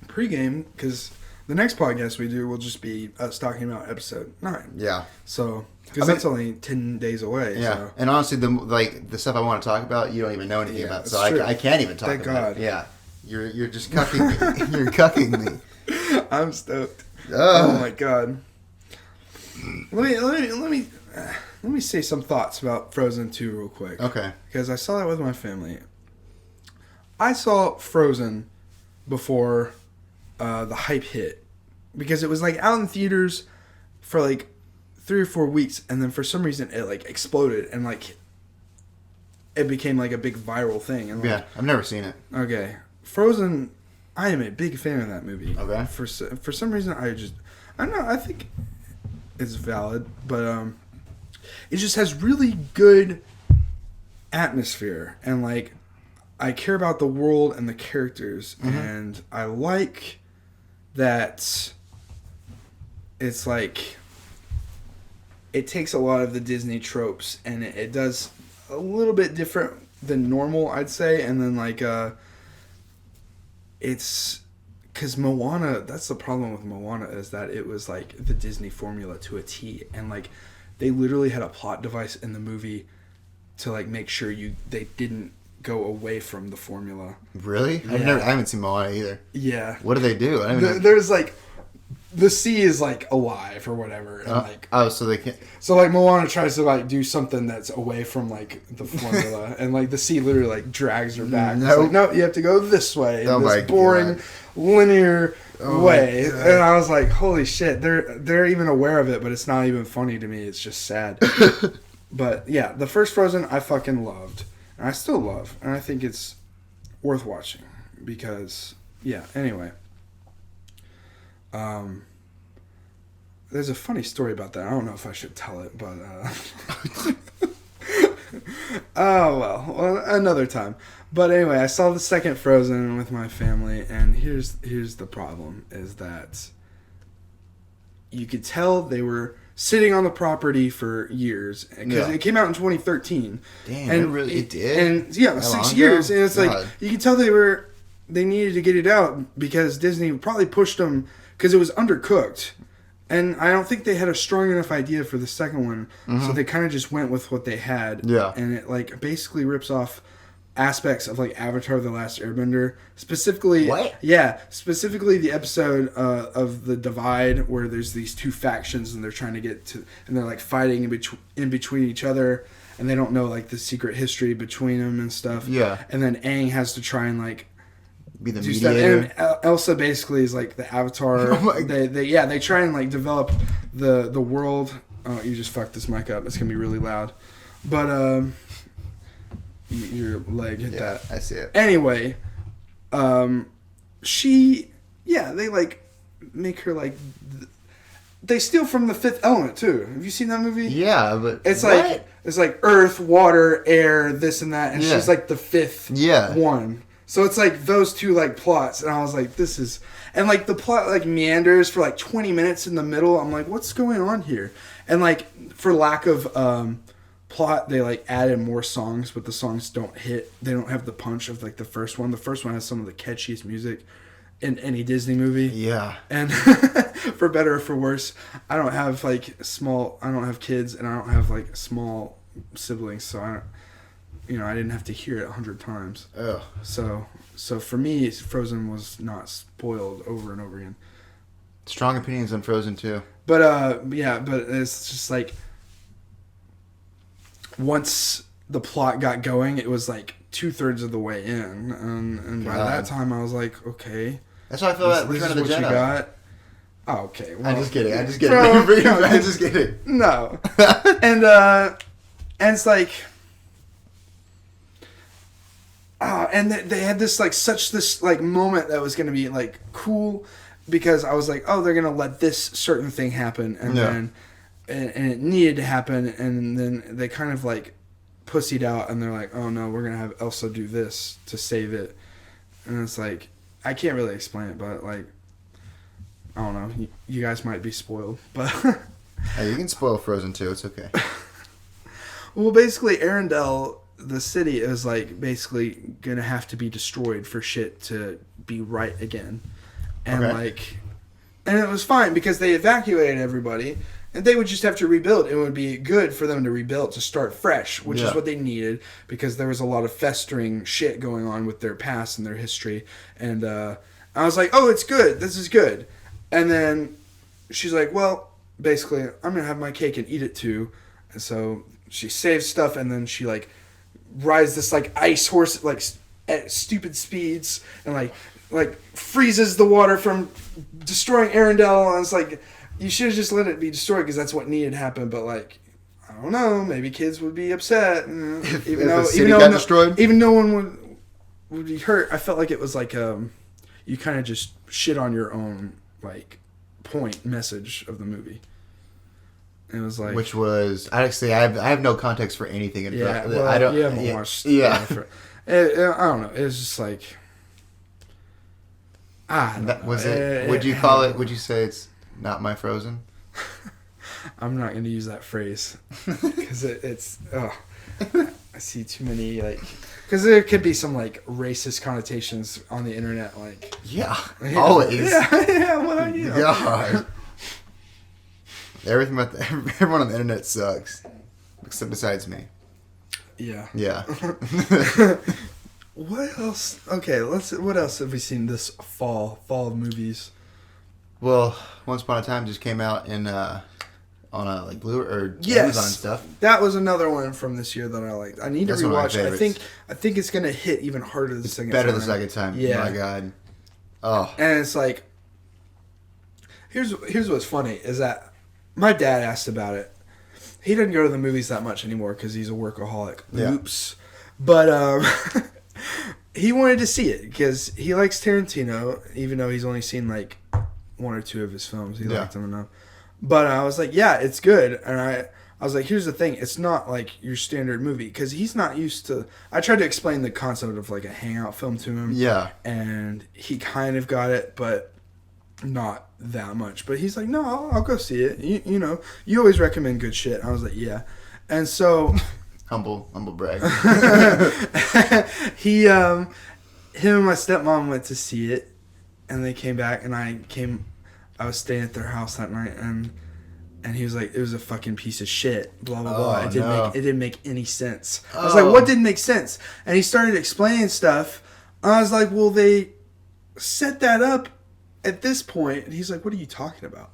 pregame, because the next podcast we do will just be us talking about Episode 9. Yeah. So, because that's only 10 days away. Yeah. So. And honestly, the stuff I want to talk about, you don't even know anything about. So I can't even talk about it. Thank God. Yeah. You're just cucking me. You're cucking me. I'm stoked. Oh my God. Let me say some thoughts about Frozen 2 real quick. Okay. Because I saw that with my family. I saw Frozen before the hype hit, because it was like out in theaters for like 3 or 4 weeks, and then for some reason it like exploded and like it became like a big viral thing. And yeah, I've never seen it. Okay. Frozen, I am a big fan of that movie. Okay. For some reason, I don't know, I think it's valid, but it just has really good atmosphere, and like I care about the world and the characters, and I like that it's like it takes a lot of the Disney tropes and it does a little bit different than normal, I'd say, and then like it's because Moana, that's the problem with Moana, is that it was like the Disney formula to a T, and like they literally had a plot device in the movie to like make sure they didn't go away from the formula. Really? Yeah. I haven't seen Moana either. Yeah. What do they do? I don't know. There's like the sea is like alive or whatever, and like so they can't. So like Moana tries to like do something that's away from like the formula, and like the sea literally like drags her back. It's like, no, you have to go this way. In this boring linear way. And I was like, holy shit, they're even aware of it, but it's not even funny to me. It's just sad. But yeah, the first Frozen I fucking loved. And I still love. And I think it's worth watching. Because, yeah, anyway. There's a funny story about that. I don't know if I should tell it, but... oh, well, another time. But anyway, I saw the second Frozen with my family, and here's the problem, is that you could tell they were sitting on the property for years, because it came out in 2013. Damn, and it did? And yeah, 6 years, and it's like, you could tell they needed to get it out, because Disney probably pushed them, because it was undercooked. And I don't think they had a strong enough idea for the second one, so they kind of just went with what they had. Yeah. And it like basically rips off aspects of like Avatar: The Last Airbender, specifically. What? Yeah, specifically the episode of the Divide, where there's these two factions and they're trying to get to, and they're like fighting in between each other, and they don't know like the secret history between them and stuff. Yeah. And then Aang has to try and like be the mediator. mediator. And Elsa basically is like the Avatar. They try and like develop the world. Oh, you just fucked this mic up. It's gonna be really loud. But your leg hit that. I see it. Anyway, they like make her like. They steal from The Fifth Element too. Have you seen that movie? Yeah, but it's like earth, water, air, this and that, and she's like the fifth one. So it's like those two like plots, and I was like, this is, and like the plot like meanders for like 20 minutes in the middle. I'm like, what's going on here? And like for lack of plot, they like added more songs, but the songs don't hit. They don't have the punch of like the first one. The first one has some of the catchiest music in any Disney movie. Yeah. And for better or for worse, I don't have kids, and I don't have like small siblings, so I didn't have to hear it 100 times. Oh. So for me, Frozen was not spoiled over and over again. Strong opinions on Frozen too. But but it's just like once the plot got going, it was like 2/3 of the way in, and by that time I was like, okay. That's how I feel about Return of the Jedi. You got. Oh, okay. Well, I'm just kidding. I'm just kidding. No. And it's like. And they had this like moment that was going to be like cool, because I was like, oh, they're going to let this certain thing happen, and then and it needed to happen, and then they kind of like pussied out, and they're like, oh no, we're going to have Elsa do this to save it. And it's like, I can't really explain it, but like, I don't know, you guys might be spoiled, but hey, you can spoil Frozen too, it's okay. Well, basically Arendelle, the city, is like basically gonna have to be destroyed for shit to be right again, and and it was fine because they evacuated everybody, and they would just have to rebuild. It would be good for them to rebuild, to start fresh, which is what they needed, because there was a lot of festering shit going on with their past and their history. And I was like, oh, it's good, this is good. And then she's like, well, basically, I'm gonna have my cake and eat it too. And so she saves stuff, and then she like rides this like ice horse like at stupid speeds, and like freezes the water from destroying Arendelle. And it's like, you should have just let it be destroyed, because that's what needed to happen. But like, I don't know, maybe kids would be upset, even no one would be hurt. I felt like it was like you kind of just shit on your own like point message of the movie. It was like, which was, actually, I have no context for anything. I don't. Yeah, you haven't watched. Yeah, I don't know. It was just like, Was it? Would you call it? Would you say it's not my Frozen? I'm not going to use that phrase because it's. I see too many because there could be some racist connotations on the internet. Always. Yeah. What you know? God. Everyone on the internet sucks, except besides me. Yeah. Yeah. What else? Okay, what else have we seen this fall movies? Well, Once Upon a Time just came out in on a Blue or Amazon and stuff. That was another one from this year that I liked. I need to rewatch it. I think it's gonna hit even harder the second time. Better the second time. Yeah. My God. Oh. And it's like, here's what's funny is that my dad asked about it. He doesn't go to the movies that much anymore because he's a workaholic. Yeah. Oops. But he wanted to see it because he likes Tarantino, even though he's only seen one or two of his films. He liked them enough. But I was like, yeah, it's good. And I was like, here's the thing. It's not your standard movie. Because he's not used to... I tried to explain the concept of a hangout film to him. Yeah. And he kind of got it, but not that much. But he's like, no, I'll go see it. You know, you always recommend good shit. I was like, yeah. And so... Humble brag. Him and my stepmom went to see it. And they came back and I was staying at their house that night, and he was like, it was a fucking piece of shit, blah, blah, blah. It didn't make any sense. I was like, what didn't make sense? And he started explaining stuff. I was like, well, they set that up at this point. And he's like, what are you talking about?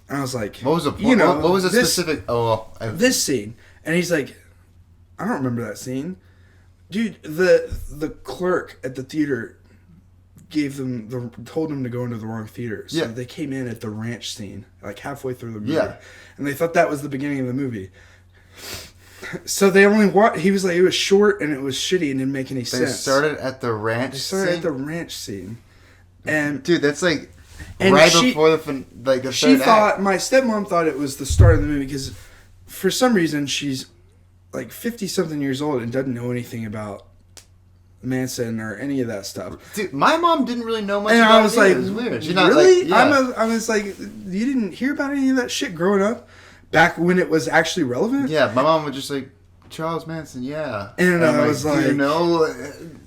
And I was like, what was the point? What was the specific? This scene. And he's like, I don't remember that scene. Dude, the clerk at the theater told them to go into the wrong theater. So they came in at the ranch scene, halfway through the movie. Yeah. And they thought that was the beginning of the movie. So they only watched... He was like, it was short and it was shitty and didn't make any sense. They started at the ranch scene? They started at the ranch scene. And... Dude, that's before the third act. She thought... My stepmom thought it was the start of the movie because for some reason she's 50-something years old and doesn't know anything about Manson or any of that stuff. Dude, my mom didn't really know much about it. And I was like, it was weird. She's not really? I was like, you didn't hear about any of that shit growing up? Back when it was actually relevant? Yeah, my mom was just like, Charles Manson, yeah. And I was like... Do you know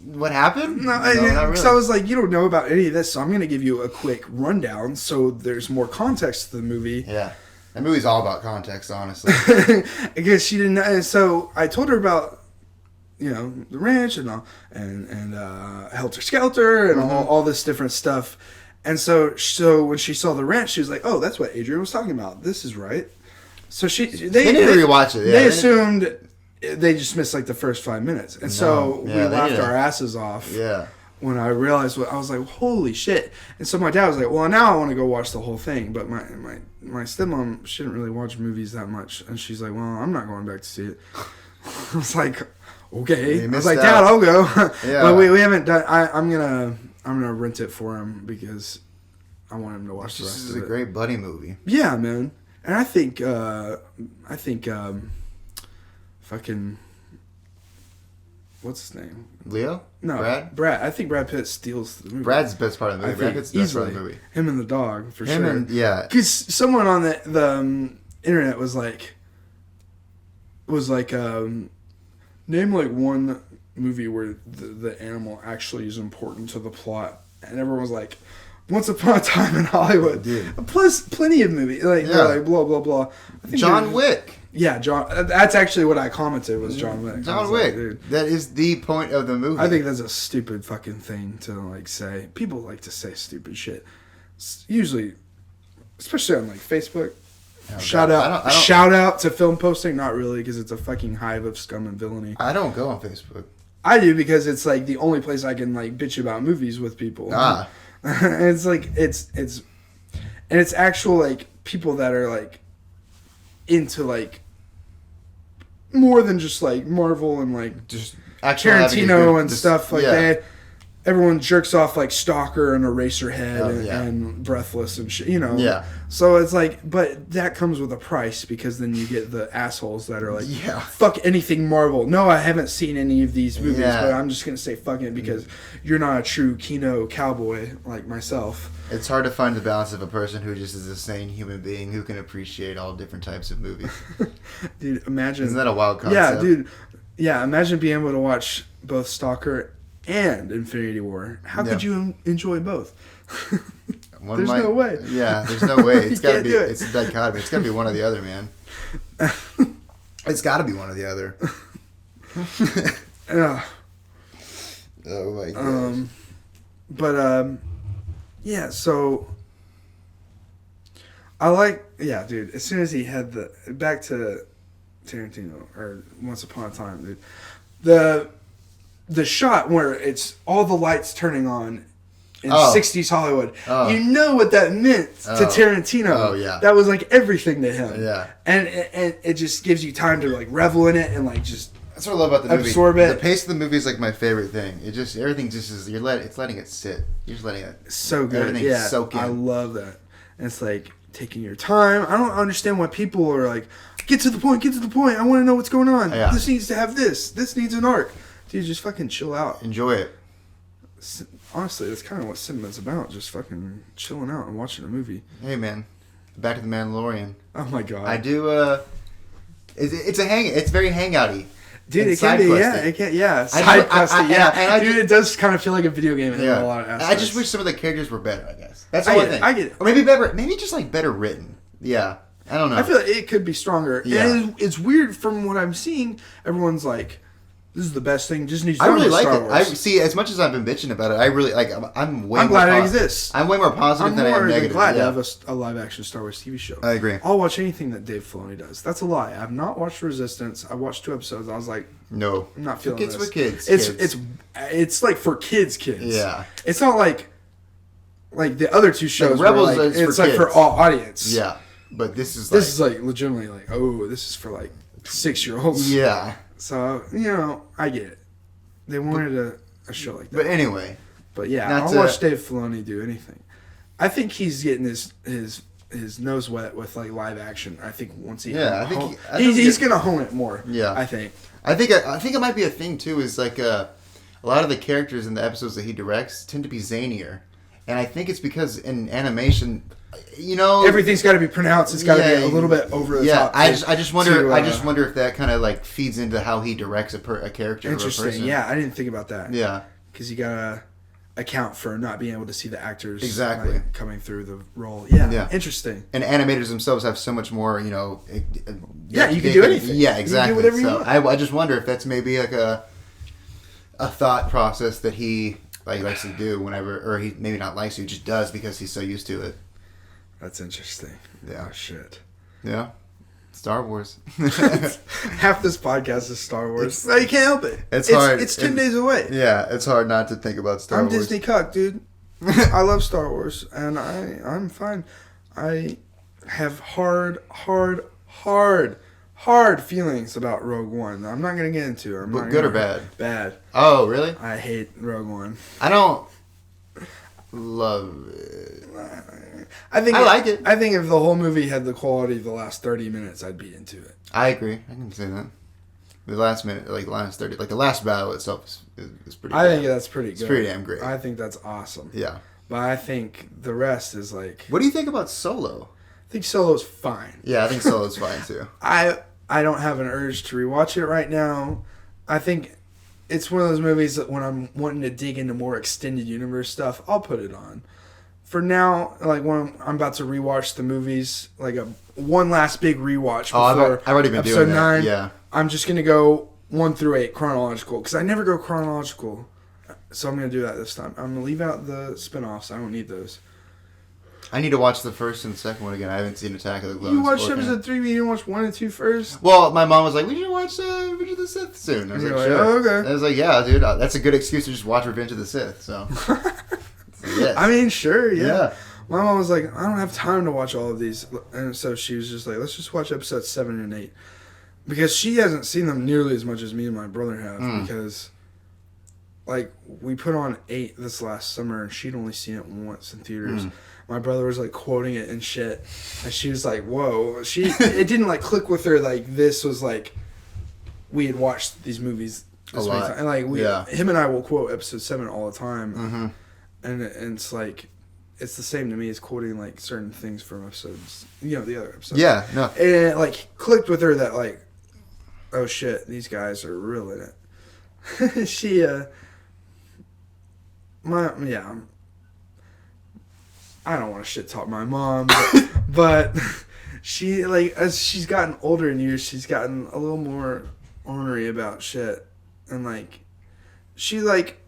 what happened? No, not really. So I was like, you don't know about any of this, so I'm going to give you a quick rundown so there's more context to the movie. Yeah. That movie's all about context, honestly. I guess she didn't know. And so I told her about... the ranch and Helter Skelter and all this different stuff. And so when she saw the ranch, she was like, oh, that's what Adrian was talking about. This is right. So they didn't rewatch it. Yeah, they assumed they just missed the first 5 minutes. And so we laughed our asses off. Yeah. When I realized I was like, holy shit. And so my dad was like, well, now I want to go watch the whole thing. But my stepmom, she didn't really watch movies that much. And she's like, well, I'm not going back to see it. I was like... Okay, I was like, Dad, I'll go. Yeah. But we haven't done. I'm gonna rent it for him because I want him to watch the rest of it. This is a great buddy movie. Yeah, man, and I think fucking what's his name? Leo? No, Brad. I think Brad Pitt steals the movie. Brad's the best part of the movie. Brad Pitt's the best part of the movie. Him and the dog for sure. Yeah, because someone on the internet was like. Name one movie where the animal actually is important to the plot, and everyone was like, "Once Upon a Time in Hollywood." Dude. Plus, plenty of movies blah blah blah. I think John Wick. Yeah, John. That's actually what I commented was John Wick. John Wick. Dude, that is the point of the movie. I think that's a stupid fucking thing to say. People like to say stupid shit. Usually, especially on Facebook. Oh, shout out to film posting. Not really, because it's a fucking hive of scum and villainy. I don't go on Facebook. I do because it's the only place I can bitch about movies with people. And it's it's actual people that are into more than just Marvel and just Tarantino and stuff that. everyone jerks off like Stalker and Eraserhead yeah. and Breathless and shit, you know. Yeah. So it's like, but that comes with a price because then you get the assholes that are like, Yeah. fuck anything Marvel. No, I haven't seen any of these movies, Yeah. but I'm just gonna say fuck it because you're not a true Kino cowboy like myself. It's hard to find the balance of a person who just is a sane human being who can appreciate all different types of movies. Dude, imagine. Isn't that a wild concept? Yeah, dude. Yeah, imagine being able to watch both Stalker and Infinity War. How could you enjoy both? There's no way. Yeah, there's no way. It's got to be. do it. It's a dichotomy. It's got to be one or the other, man. It's got to be one or the other. Oh my god. Yeah. So I like. Yeah, dude. As soon as he had back to Tarantino or Once Upon a Time, dude. The shot where it's all the lights turning on in 60s Hollywood. You know what that meant to Tarantino. Oh, yeah. That was like everything to him. Yeah. And it just gives you time to like revel in it and like just That's what I love about the movie. absorb it. The pace of the movie is like my favorite thing. It just everything just is. It's letting it sit. You're just letting it. So good. Everything soak in. I love that. And it's like taking your time. I don't understand why people are like, get to the point. I want to know what's going on. Yeah. This needs to have this. This needs an arc. Dude, just fucking chill out. Enjoy it. Honestly, that's kind of what cinema's about. Just fucking chilling out and watching a movie. Hey man, back to the Mandalorian. Oh my god. I do. It's very hangouty. Dude, and it can be, Side questy, dude, it does kind of feel like a video game in a lot of aspects. I just wish some of the characters were better, I guess. That's the only thing. I get it. Or maybe better, maybe just like better written. Yeah. I don't know. I feel like it could be stronger. Yeah. And it's weird from what I'm seeing. Everyone's like, this is the best thing. Disney's done I really with like Star it. Wars. I see. As much as I've been bitching about it, I really like. I'm glad it exists. I'm way more positive than I am negative. Glad to have a live action Star Wars TV show. I agree. I'll watch anything that Dave Filoni does. That's a lie. I've not watched Resistance. I watched 2 episodes. I was like, no, I'm not feeling it's this. for kids. It's like for kids. Yeah. It's not like the other 2 shows. Like Rebels where, is it's for like kids. for all audience. Yeah, but this is like legitimately like, oh, this is for like 6-year-olds. Yeah. So I get it. They wanted a show like that. But anyway. But yeah, I'll watch Dave Filoni do anything. I think he's getting his nose wet with like live action. I think once he he's gonna hone it more. Yeah, I think it might be a thing too. Is like a lot of the characters in the episodes that he directs tend to be zanier, and I think it's because in animation, everything's got to be pronounced. It's got to be a little bit over the top. I just wonder if that kind of like feeds into how he directs a character. Interesting. Or a person. Yeah, I didn't think about that. Yeah, because you gotta account for not being able to see the actors exactly coming through the role. Yeah, interesting. And animators themselves have so much more. You can do anything. Yeah, exactly. You can do whatever you want. I just wonder if that's maybe like a thought process that he likes to do whenever, or he maybe not likes to, just does because he's so used to it. That's interesting. Yeah. Oh, shit. Yeah. Star Wars. Half this podcast is Star Wars. You can't help it. It's hard. It's 10 days away. Yeah, it's hard not to think about Star Wars. I'm Disney cuck, dude. I love Star Wars, and I'm fine. I have hard feelings about Rogue One. I'm not going to get into it. Good or bad? Bad. Oh, really? I hate Rogue One. I don't love it. I like it. I think if the whole movie had the quality of the last 30 minutes, I'd be into it. I agree. I can say that. The last minute, like last 30, like the last battle itself is pretty good. I think that's pretty good. It's pretty damn great. I think that's awesome. Yeah. But I think the rest is like... What do you think about Solo? I think Solo's fine. Yeah, I think Solo's fine too. I don't have an urge to rewatch it right now. I think it's one of those movies that when I'm wanting to dig into more extended universe stuff, I'll put it on. For now, like when I'm about to rewatch the movies, like one last big rewatch before I've already been episode doing that. 9, yeah. I'm just gonna go 1 through 8 chronological because I never go chronological, so I'm gonna do that this time. I'm gonna leave out the spinoffs. I don't need those. I need to watch the first and second one again. I haven't seen Attack of the Clones. You watched episode 3, but you didn't watch 1 and 2 first? Well, my mom was like, we should watch Revenge of the Sith soon. I was like, sure. Oh, okay. I was like, yeah, dude, that's a good excuse to just watch Revenge of the Sith. So, yes. I mean, sure, yeah. My mom was like, I don't have time to watch all of these. And so she was just like, let's just watch episodes 7 and 8. Because she hasn't seen them nearly as much as me and my brother have. Because, like we put on 8 this last summer, and she'd only seen it once in theaters. My brother was like quoting it and shit, and she was like, "Whoa!" It didn't like click with her like this was like we had watched these movies this many times, and like him and I will quote episode 7 all the time, and it's like it's the same to me as quoting like certain things from episodes, the other episodes. Yeah, no, and it like clicked with her that like, oh shit, these guys are real in it. She I don't want to shit talk my mom, but she, like, as she's gotten older in years, she's gotten a little more ornery about shit. And, like, she, like,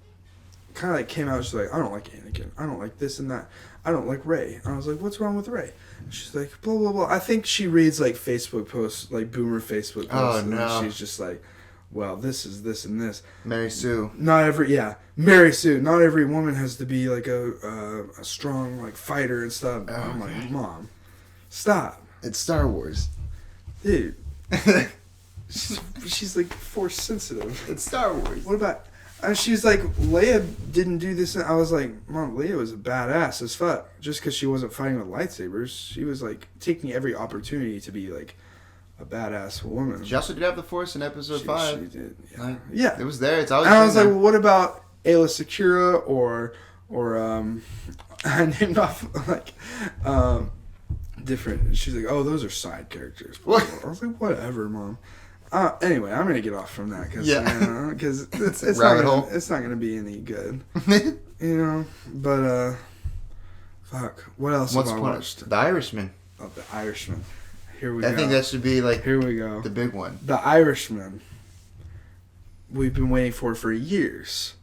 kind of, like, came out, she's like, I don't like Anakin. I don't like this and that. I don't like Rey. I was like, what's wrong with Rey? She's like, blah, blah, blah. I think she reads, like, Facebook posts, like, boomer Facebook posts. Oh, no. And she's just like, well, this is this and this. Mary Sue. Mary Sue. Not every woman has to be like a strong like fighter and stuff. Oh, I'm like, Mom, stop. It's Star Wars, dude. she's like force sensitive. It's Star Wars. What about? And she's like, Leia didn't do this. And I was like, Mom, Leia was a badass as fuck. Just because she wasn't fighting with lightsabers, she was like taking every opportunity to be like a badass woman. She also did have the Force in episode 5. She did. Yeah. Like, yeah. It was there. It's always. And I was like, well, what about Ayla Secura or I named off like different. She's like, oh, those are side characters. What? I was like, whatever, Mom. Anyway, I'm gonna get off from that because it's rabbit hole. It's not gonna be any good, But fuck, what else have I watched? The Irishman. Oh, The Irishman. Here we go. I think that should be like here we go. The big one. The Irishman. We've been waiting for years.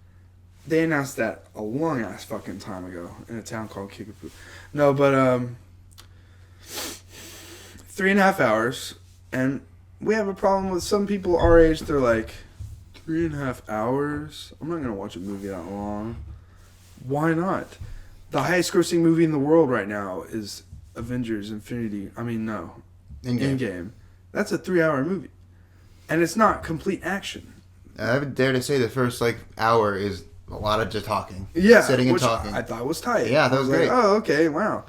They announced that a long ass fucking time ago in a town called Kickapoo. No, but 3.5 hours, and we have a problem with some people our age. They're like, 3.5 hours? I'm not gonna watch a movie that long. Why not? The highest grossing movie in the world right now is Avengers Infinity. I mean, no. Endgame. That's a 3-hour movie. And it's not complete action. I would dare to say the first hour is a lot of just talking. Yeah. Sitting and talking. I thought was tight. Yeah, that was great. Like, oh, okay, wow.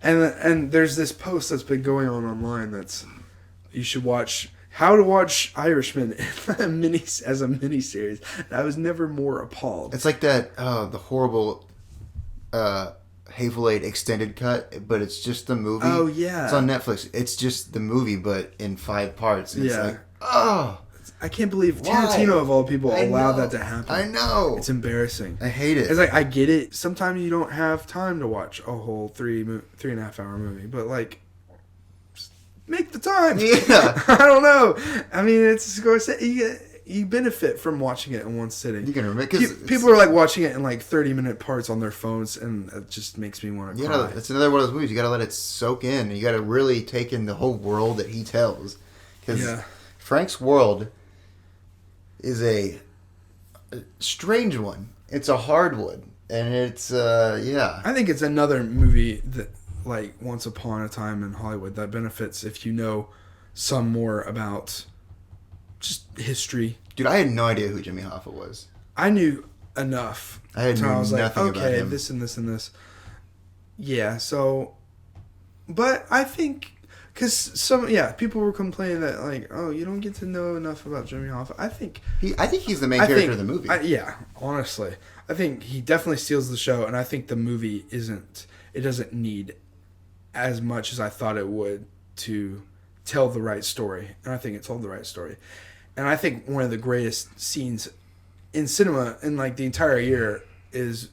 and there's this post that's been going on online that's you should watch how to watch Irishman as a miniseries. And I was never more appalled. It's like that the horrible Hateful Eight extended cut, but it's just the movie. Oh yeah, it's on Netflix. It's just the movie, but in 5 parts. It's like, I can't believe Tarantino of all people allowed that to happen. I know. It's embarrassing. I hate it. It's like I get it. Sometimes you don't have time to watch a whole 3.5 hour movie, but like, just make the time. Yeah. I don't know. I mean, it's you benefit from watching it in one sitting. You can remember because people are like watching it in like 30-minute parts on their phones, and it just makes me want to cry. It's another one of those movies. You got to let it soak in. You got to really take in the whole world that he tells. Because Frank's world is a strange one. It's a hard one, and it's I think it's another movie that like Once Upon a Time in Hollywood that benefits if you know some more about just history. Dude, I had no idea who Jimmy Hoffa was. I knew enough. I was nothing about him. This and this and this. Yeah, so... But I think... Because people were complaining that, like, oh, you don't get to know enough about Jimmy Hoffa. I think he's the main character of the movie. Honestly. I think he definitely steals the show, and I think the movie doesn't need as much as I thought it would to tell the right story. And I think it told the right story. And I think one of the greatest scenes in cinema in like the entire year is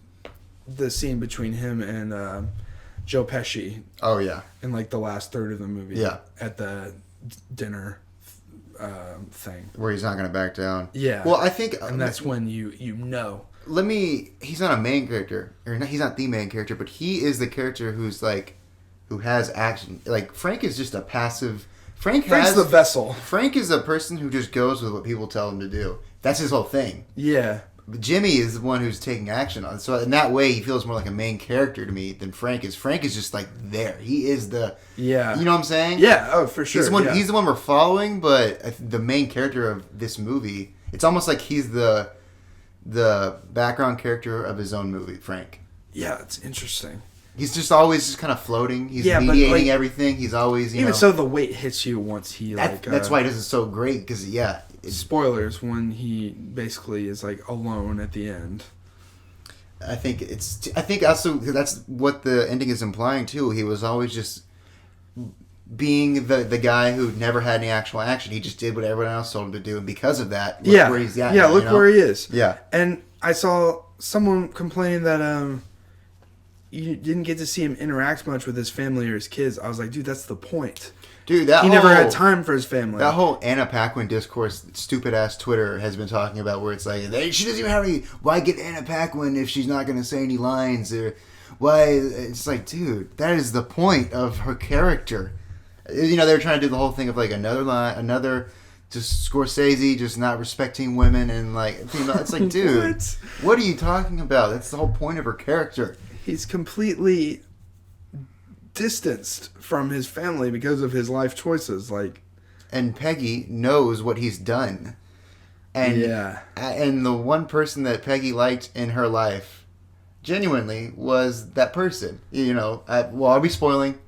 the scene between him and Joe Pesci. Oh yeah. In like the last third of the movie. Yeah. At the dinner thing. Where he's not going to back down. Yeah. Well, I think... And that's when you know. He's not a main character. He's not the main character, but he is the character who's like... Who has action. Like, Frank is just a passive... Frank's the vessel. Frank is a person who just goes with what people tell him to do. That's his whole thing. Yeah. But Jimmy is the one who's taking action on it. So in that way, he feels more like a main character to me than Frank is. Frank is just like there. He is the... Yeah. You know what I'm saying? Yeah, oh, for sure. He's the one we're following, but the main character of this movie, it's almost like he's the the background character of his own movie, Frank. Yeah, it's interesting. He's just always just kind of floating. He's mediating everything. He's always, even so, the weight hits you once he that's why it is so great because spoilers when he basically is like alone at the end. I think also that's what the ending is implying too. He was always just being the guy who never had any actual action. He just did what everyone else told him to do, and because of that, look where he's at. Yeah, look where he is. Yeah, and I saw someone complain that you didn't get to see him interact much with his family or his kids. I was like, dude, that's the point. Dude, he never had time for his family. That whole Anna Paquin discourse, stupid ass Twitter has been talking about, where it's like, she doesn't even have any. Why get Anna Paquin if she's not going to say any lines, or why? It's like, dude, that is the point of her character. You know, they were trying to do the whole thing of like another just Scorsese just not respecting women and like, it's like, dude, what are you talking about? That's the whole point of her character. He's completely distanced from his family because of his life choices, and Peggy knows what he's done, and and the one person that Peggy liked in her life genuinely was that person. You know, are we spoiling?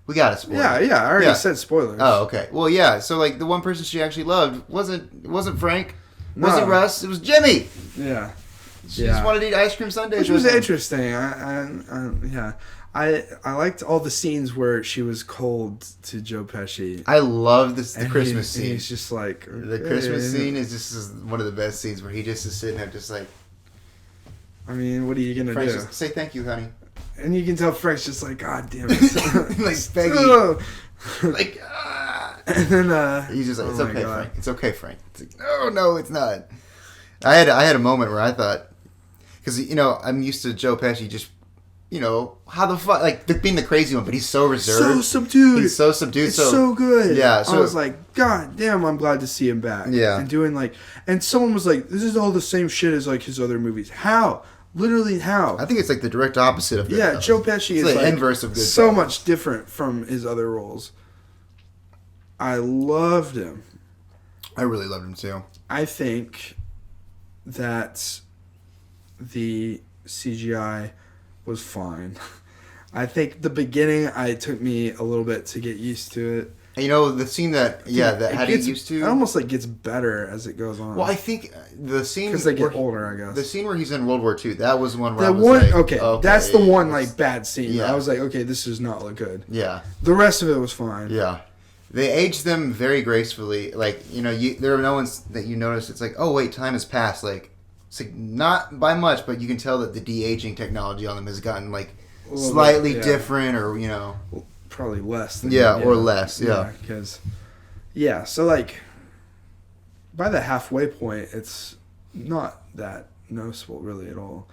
We gotta spoil. Yeah, I already said spoilers. Oh, okay. Well, yeah. So like the one person she actually loved wasn't Frank, wasn't Russ. It was Jimmy. Yeah. She just wanted to eat ice cream sundaes. Which was interesting. I liked all the scenes where she was cold to Joe Pesci. I love the Christmas scene. He's just like... The Christmas scene is one of the best scenes where he just is sitting there just like... I mean, what are you going to do? Just say thank you, honey. And you can tell Frank's just like, God damn it. Like, Peggy. Like, And then... he's just like, it's okay, Frank. It's okay, Frank. It's like, no, it's not. I had a moment where I thought... Because, you know, I'm used to Joe Pesci just... You know, how the fuck, like, being the crazy one, but he's so reserved. So subdued. He's so subdued. It's so good. Yeah. So, I was like, God damn, I'm glad to see him back. Yeah. And doing, like, and someone was like, this is all the same shit as, like, his other movies. How? Literally, how? I think it's, like, the direct opposite of Goodfellas. Yeah, Joe Pesci is, like, inverse of Goodfellas. So much different from his other roles. I loved him. I really loved him, too. I think that the CGI was fine. I think the beginning, it took me a little bit to get used to it. You know, the scene that had to get used to... It almost, like, gets better as it goes on. Well, I think the scene... Because they get older, I guess. The scene where he's in World War II, that was one where I was like... Okay, that's the one, like, bad scene. Yeah. I was like, okay, this does not look good. Yeah. The rest of it was fine. Yeah. They aged them very gracefully. Like, you know, there are no ones that you notice. It's like, oh, wait, time has passed. Like, it's like not by much, but you can tell that the de-aging technology on them has gotten, like, slightly different, or, you know, probably less than or less. Because so like by the halfway point it's not that noticeable really at all.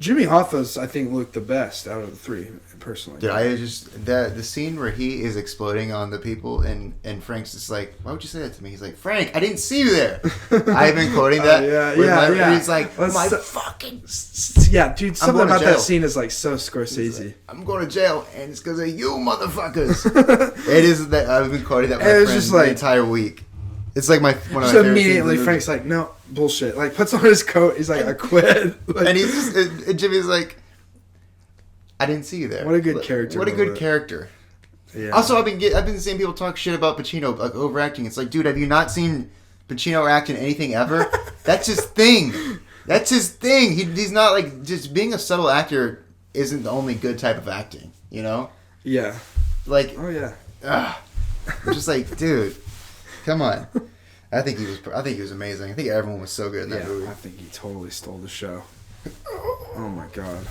Jimmy Hoffa's, I think, looked the best out of the three, personally. Dude, I just... The scene where he is exploding on the people, and Frank's just like, why would you say that to me? He's like, Frank, I didn't see you there. I've been quoting that. Yeah. He's like, fucking... Yeah, dude, something about that scene is, like, so Scorsese. Like, I'm going to jail, and it's because of you motherfuckers. It is that... I've been quoting that with my friends the entire week. It's like one of my favorite immediately Frank's like, no, bullshit. Like, puts on his coat. He's like, I quit. Like, and he's just, and Jimmy's like, I didn't see you there. What a good character. What a good character. Yeah. Also, I've been seeing people talk shit about Pacino, like overacting. It's like, dude, have you not seen Pacino act in anything ever? That's his thing. That's his thing. He's not like, just being a subtle actor isn't the only good type of acting, you know? Yeah. Like, oh yeah. I'm just like, dude. Come on. I think he was amazing. I think everyone was so good in that movie. I think he totally stole the show. Oh my god.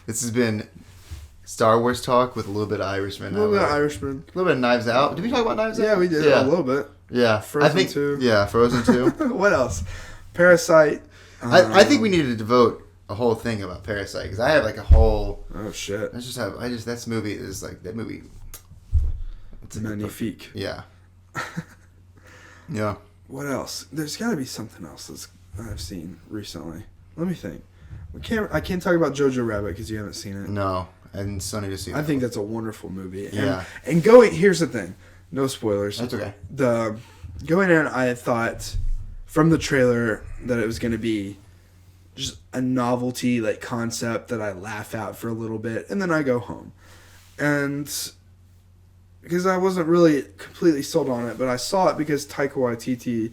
This has been Star Wars talk with a little bit of Irishman. A little bit of Irishman. A little bit of Knives Out. Did we talk about Knives Out? Yeah, we did. A little bit. Yeah. Frozen 2. Yeah, Frozen 2. What else? Parasite. I think we needed to devote a whole thing about Parasite, because I have like a whole... Oh shit. That movie is like... That movie... It's magnifique. Yeah. Yeah. What else? There's got to be something else that I've seen recently. Let me think. I can't talk about Jojo Rabbit because you haven't seen it. No, and still need to see it. I think that's a wonderful movie. Yeah. And here's the thing. No spoilers. That's okay. going in, I thought from the trailer that it was going to be just a novelty like concept that I laugh at for a little bit and then I go home. And because I wasn't really completely sold on it, but I saw it because Taika Waititi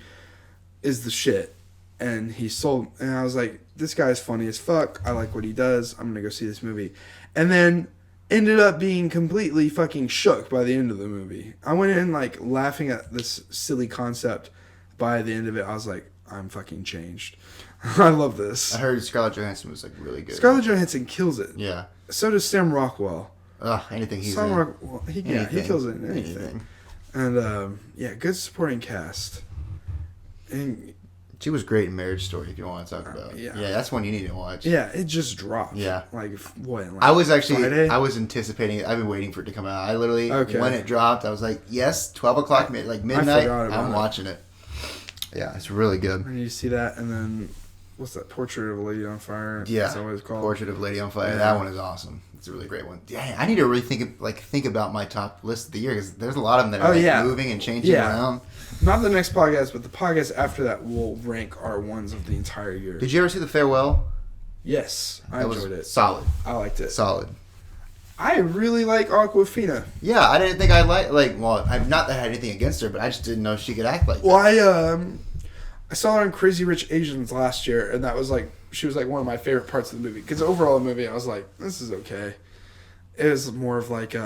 is the shit. And he sold, and I was like, this guy's funny as fuck. I like what he does. I'm going to go see this movie. And then ended up being completely fucking shook by the end of the movie. I went in like laughing at this silly concept. By the end of it, I was like, I'm fucking changed. I love this. I heard Scarlett Johansson was like really good. Scarlett Johansson kills it. Yeah. So does Sam Rockwell. Anything he's Sam in. Rockwell, he kills it in anything. And good supporting cast. And she was great in Marriage Story. If you want to talk about, yeah, that's one you need to watch. Yeah, it just dropped. Yeah, like what? Like I was actually, Friday? I was anticipating it. I've been waiting for it to come out. I literally, when it dropped, I was like, yes, 12 o'clock, midnight. I'm watching it. Yeah, it's really good. And you see that, and then what's that? Portrait of a Lady on Fire. Yeah, that's what it's called. Portrait of a Lady on Fire. Yeah. That one is awesome. It's a really great one. Yeah, I need to really think about my top list of the year because there's a lot of them that are moving and changing around. Not the next podcast, but the podcast after that will rank our ones of the entire year. Did you ever see The Farewell? Yes, I enjoyed it. Solid. I liked it. Solid. I really like Awkwafina. Yeah, I didn't think I well, I'm not that I had anything against her, but I just didn't know she could act like that. Well, I saw her in Crazy Rich Asians last year, and that was like, she was like one of my favorite parts of the movie. Because overall the movie, I was like, this is okay. It was more of like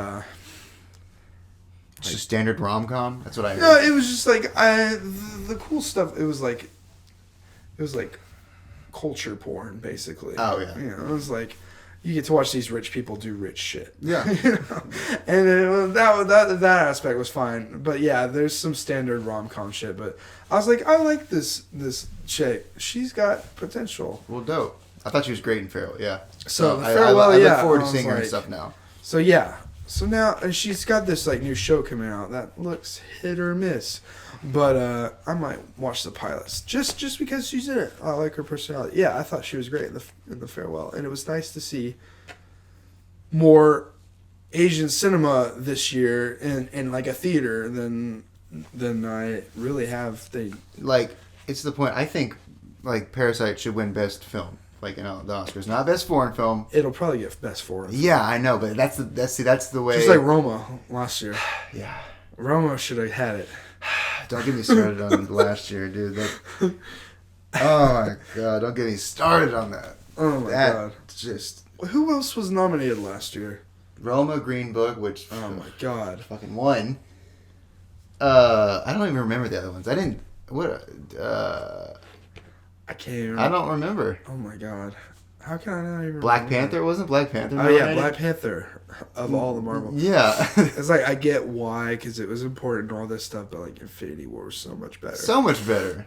just a standard rom-com? That's what I heard. No, it was just like, the cool stuff, it was like culture porn, basically. Oh, yeah. You know, it was like, you get to watch these rich people do rich shit. Yeah. You know? And that aspect was fine. But yeah, there's some standard rom-com shit. But I was like, I like this chick. She's got potential. Well, dope. I thought she was great in Farewell, yeah. So I look forward to seeing her and stuff now. So yeah. So now, and she's got this like new show coming out that looks hit or miss. But I might watch the pilots just because she's in it. I like her personality. Yeah, I thought she was great in the Farewell, and it was nice to see more Asian cinema this year in like a theater than I really have. It's the point. I think like Parasite should win Best Film, like the Oscars, not Best Foreign Film. It'll probably get Best Foreign. Yeah, I know, but that's the way. Just like Roma last year. Yeah, Roma should have had it. Don't get me started on last year, dude. Oh my god, don't get me started on that. Oh my god. Just who else was nominated last year? Roma, Green Book, which my god, fucking won. I don't even remember the other ones. I didn't. What? I can't even remember. I don't remember. Oh my god. How can I not even Black remember? Panther? Wasn't Black Panther? Oh yeah, Black Panther of all the Marvel. Yeah. It's like, I get why, because it was important and all this stuff, but like Infinity War was so much better. So much better.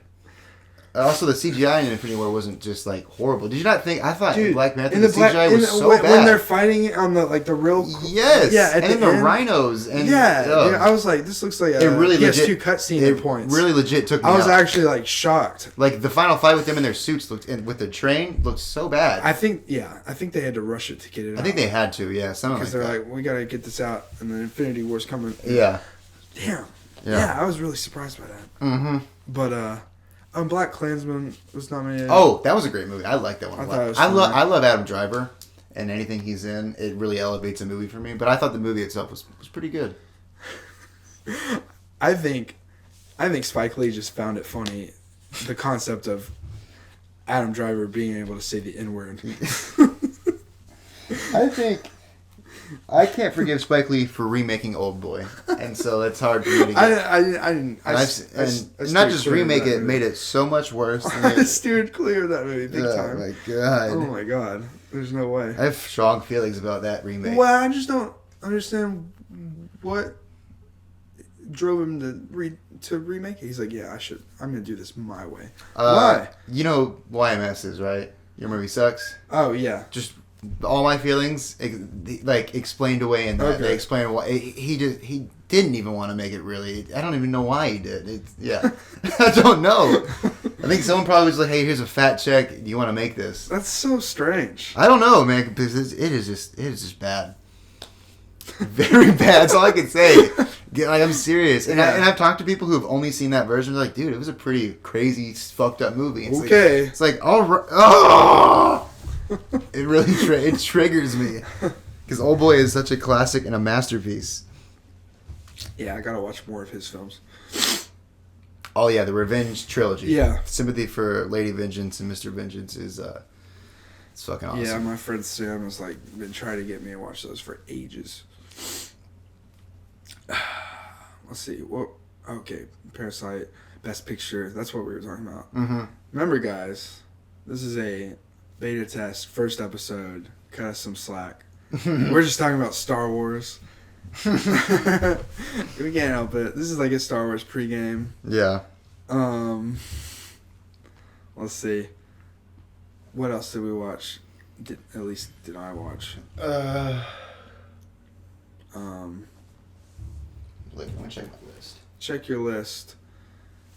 Also, the CGI in Infinity War wasn't just like horrible. Did you not think? I thought in Black Panther the CGI was so bad. When they're fighting on the real. Yes. Yeah. And then the rhinos and I was like, this looks like a PS2 cutscene at points. Really legit took me out. I was actually like shocked. Like the final fight with them in their suits with the train looked so bad. I think they had to rush it to get it out. I think they had to, yeah. Because they're like, we gotta get this out, and then Infinity War's coming. Yeah. Damn. Yeah, I was really surprised by that. Mm-hmm. But Black Klansman was nominated. Oh, that was a great movie. I like that one. I love Adam Driver, and anything he's in, it really elevates a movie for me. But I thought the movie itself was pretty good. I think Spike Lee just found it funny, the concept of Adam Driver being able to say the N-word. I can't forgive Spike Lee for remaking Old Boy, and so it's hard for me to get. I not just remake it, made it so much worse. I steered clear of that movie big time. Oh my god! Oh my god! There's no way. I have strong feelings about that remake. Well, I just don't understand what drove him to remake it. He's like, yeah, I'm gonna do this my way. Why? You know YMS is right. Your movie sucks. Oh yeah. Just all my feelings explained away in that. Okay. They explained why he didn't even want to make it. Really, I don't even know why he did. I don't know. I think someone probably was like, "Hey, here's a fat check. Do you want to make this?" That's so strange. I don't know, man. Because it is just bad. Very bad. That's all I can say. Like, I'm serious. And, I've talked to people who've only seen that version. They're like, dude, it was a pretty crazy, fucked up movie. It's okay. It's like, all right. Oh! It really it triggers me. Because Oldboy is such a classic and a masterpiece. Yeah, I gotta watch more of his films. Oh, yeah, the Revenge trilogy. Yeah. Sympathy for Lady Vengeance and Mr. Vengeance is it's fucking awesome. Yeah, my friend Sam has like been trying to get me to watch those for ages. Let's see. Well, okay, Parasite, Best Picture. That's what we were talking about. Mm-hmm. Remember, guys, this is a beta test, first episode. Cut us some slack. We're just talking about Star Wars. We can't help it. This is like a Star Wars pregame. Yeah. Let's see. What else did we watch? At least did I watch? Let me check my list. Check your list.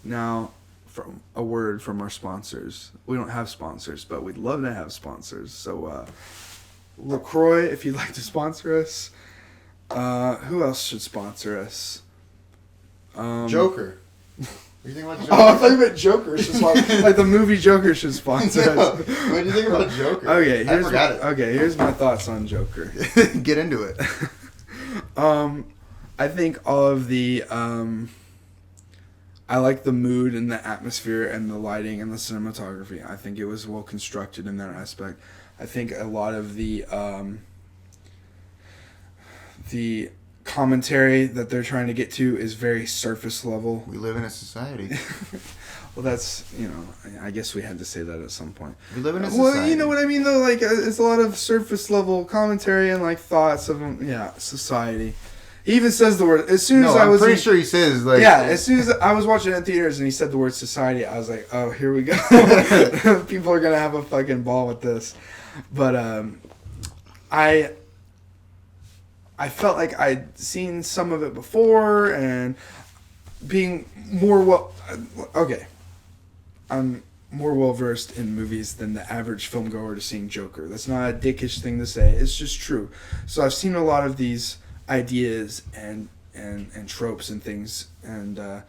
Now, from a word from our sponsors. We don't have sponsors, but we'd love to have sponsors. So, LaCroix, if you'd like to sponsor us. Who else should sponsor us? Joker. What do you think about Joker? Oh, I thought you meant Joker should sponsor. Like the movie Joker should sponsor us. What do you think about Joker? Okay, here's my thoughts on Joker. Get into it. I think all of the I like the mood and the atmosphere and the lighting and the cinematography. I think it was well constructed in that aspect. I think a lot of the commentary that they're trying to get to is very surface level. We live in a society. Well, that's, I guess we had to say that at some point. We live in a society. Well, you know what I mean, though? Like, it's a lot of surface level commentary and, like, thoughts of, society. He even says the word, as soon as I was... I'm pretty sure he says, like... Yeah, as soon as I was watching it in theaters and he said the word society, I was like, oh, here we go. People are going to have a fucking ball with this. But, I felt like I'd seen some of it before and being more I'm more well versed in movies than the average film goer to seeing Joker. That's not a dickish thing to say. It's just true. So I've seen a lot of these ideas and tropes and things. And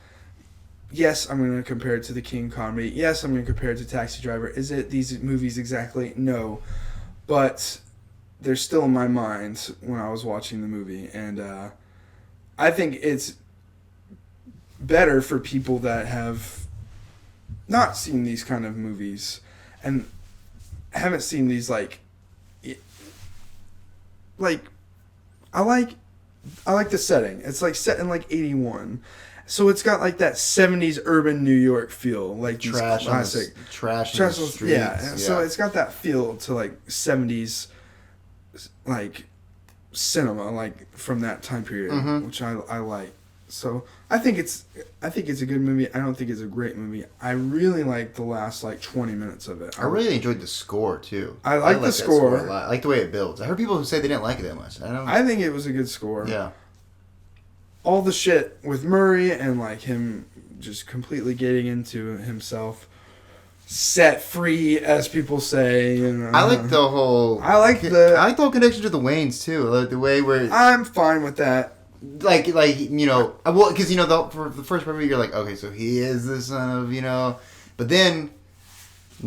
yes, I'm going to compare it to the King comedy. Yes, I'm going to compare it to Taxi Driver. Is it these movies exactly? No. But they're still in my mind when I was watching the movie. And I think it's better for people that have not seen these kind of movies and haven't seen these like I like the setting. It's like set in like 81. So it's got like that 70s urban New York feel, like these classic trash in the streets. Yeah. So it's got that feel to like 70s like cinema, like from that time period, which I like. So I think it's a good movie. I don't think it's a great movie. I really like the last like 20 minutes of it. I really enjoyed the score too. I like the score. A lot. I like the way it builds. I heard people who say they didn't like it that much. I think it was a good score. Yeah. All the shit with Murray and like him just completely getting into himself, set free, as people say. I like the whole. I like the whole connection to the Waynes too. Like the way where I'm fine with that. Like well, because for the first movie you're like, okay, so he is the son of but then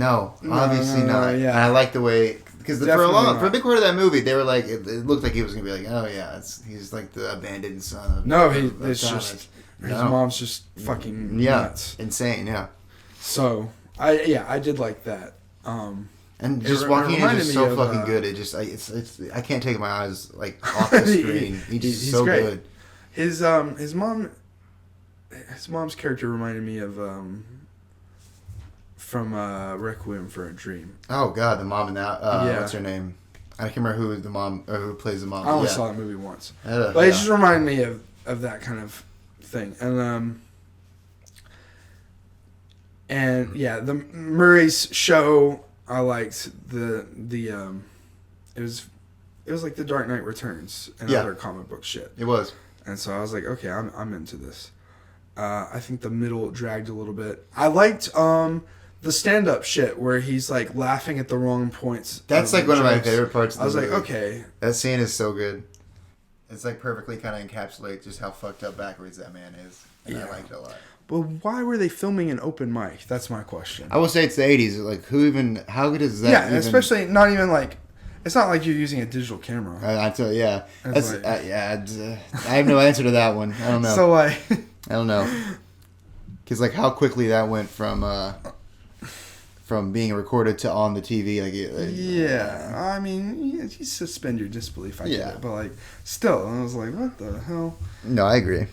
obviously not. Yeah. And I like the way. Because for a big part of that movie, they were like, it looked like he was gonna be like, oh yeah, he's like the abandoned son. His mom's just fucking nuts, insane, yeah. So I did like that. And just Joaquin is just so fucking good. It just I can't take my eyes like off the screen. He's so great. Good. His mom's character reminded me of from Requiem for a Dream. Oh God, the mom in that. What's her name? I can't remember who the mom or who plays the mom. I only saw that movie once, but it just reminded me of that kind of thing. And the Murray's show. I liked the it was like the Dark Knight Returns and other comic book shit. It was, and so I was like, okay, I'm into this. I think the middle dragged a little bit. I liked the stand-up shit where he's like laughing at the wrong points. That's like one of my favorite parts of the movie. I was like, okay. That scene is so good. It's like perfectly kind of encapsulates just how fucked up backwards that man is. And I liked it a lot. But why were they filming an open mic? That's my question. I will say it's the 80s. Like, how good is that? Yeah, especially not even like... It's not like you're using a digital camera. I tell you, yeah. That's like, I have no answer to that one. I don't know. So, like... I don't know. Because, like, how quickly that went from being recorded to on the TV. I mean, you suspend your disbelief, I get it. But, like, still, I was like, what the hell? No, I agree.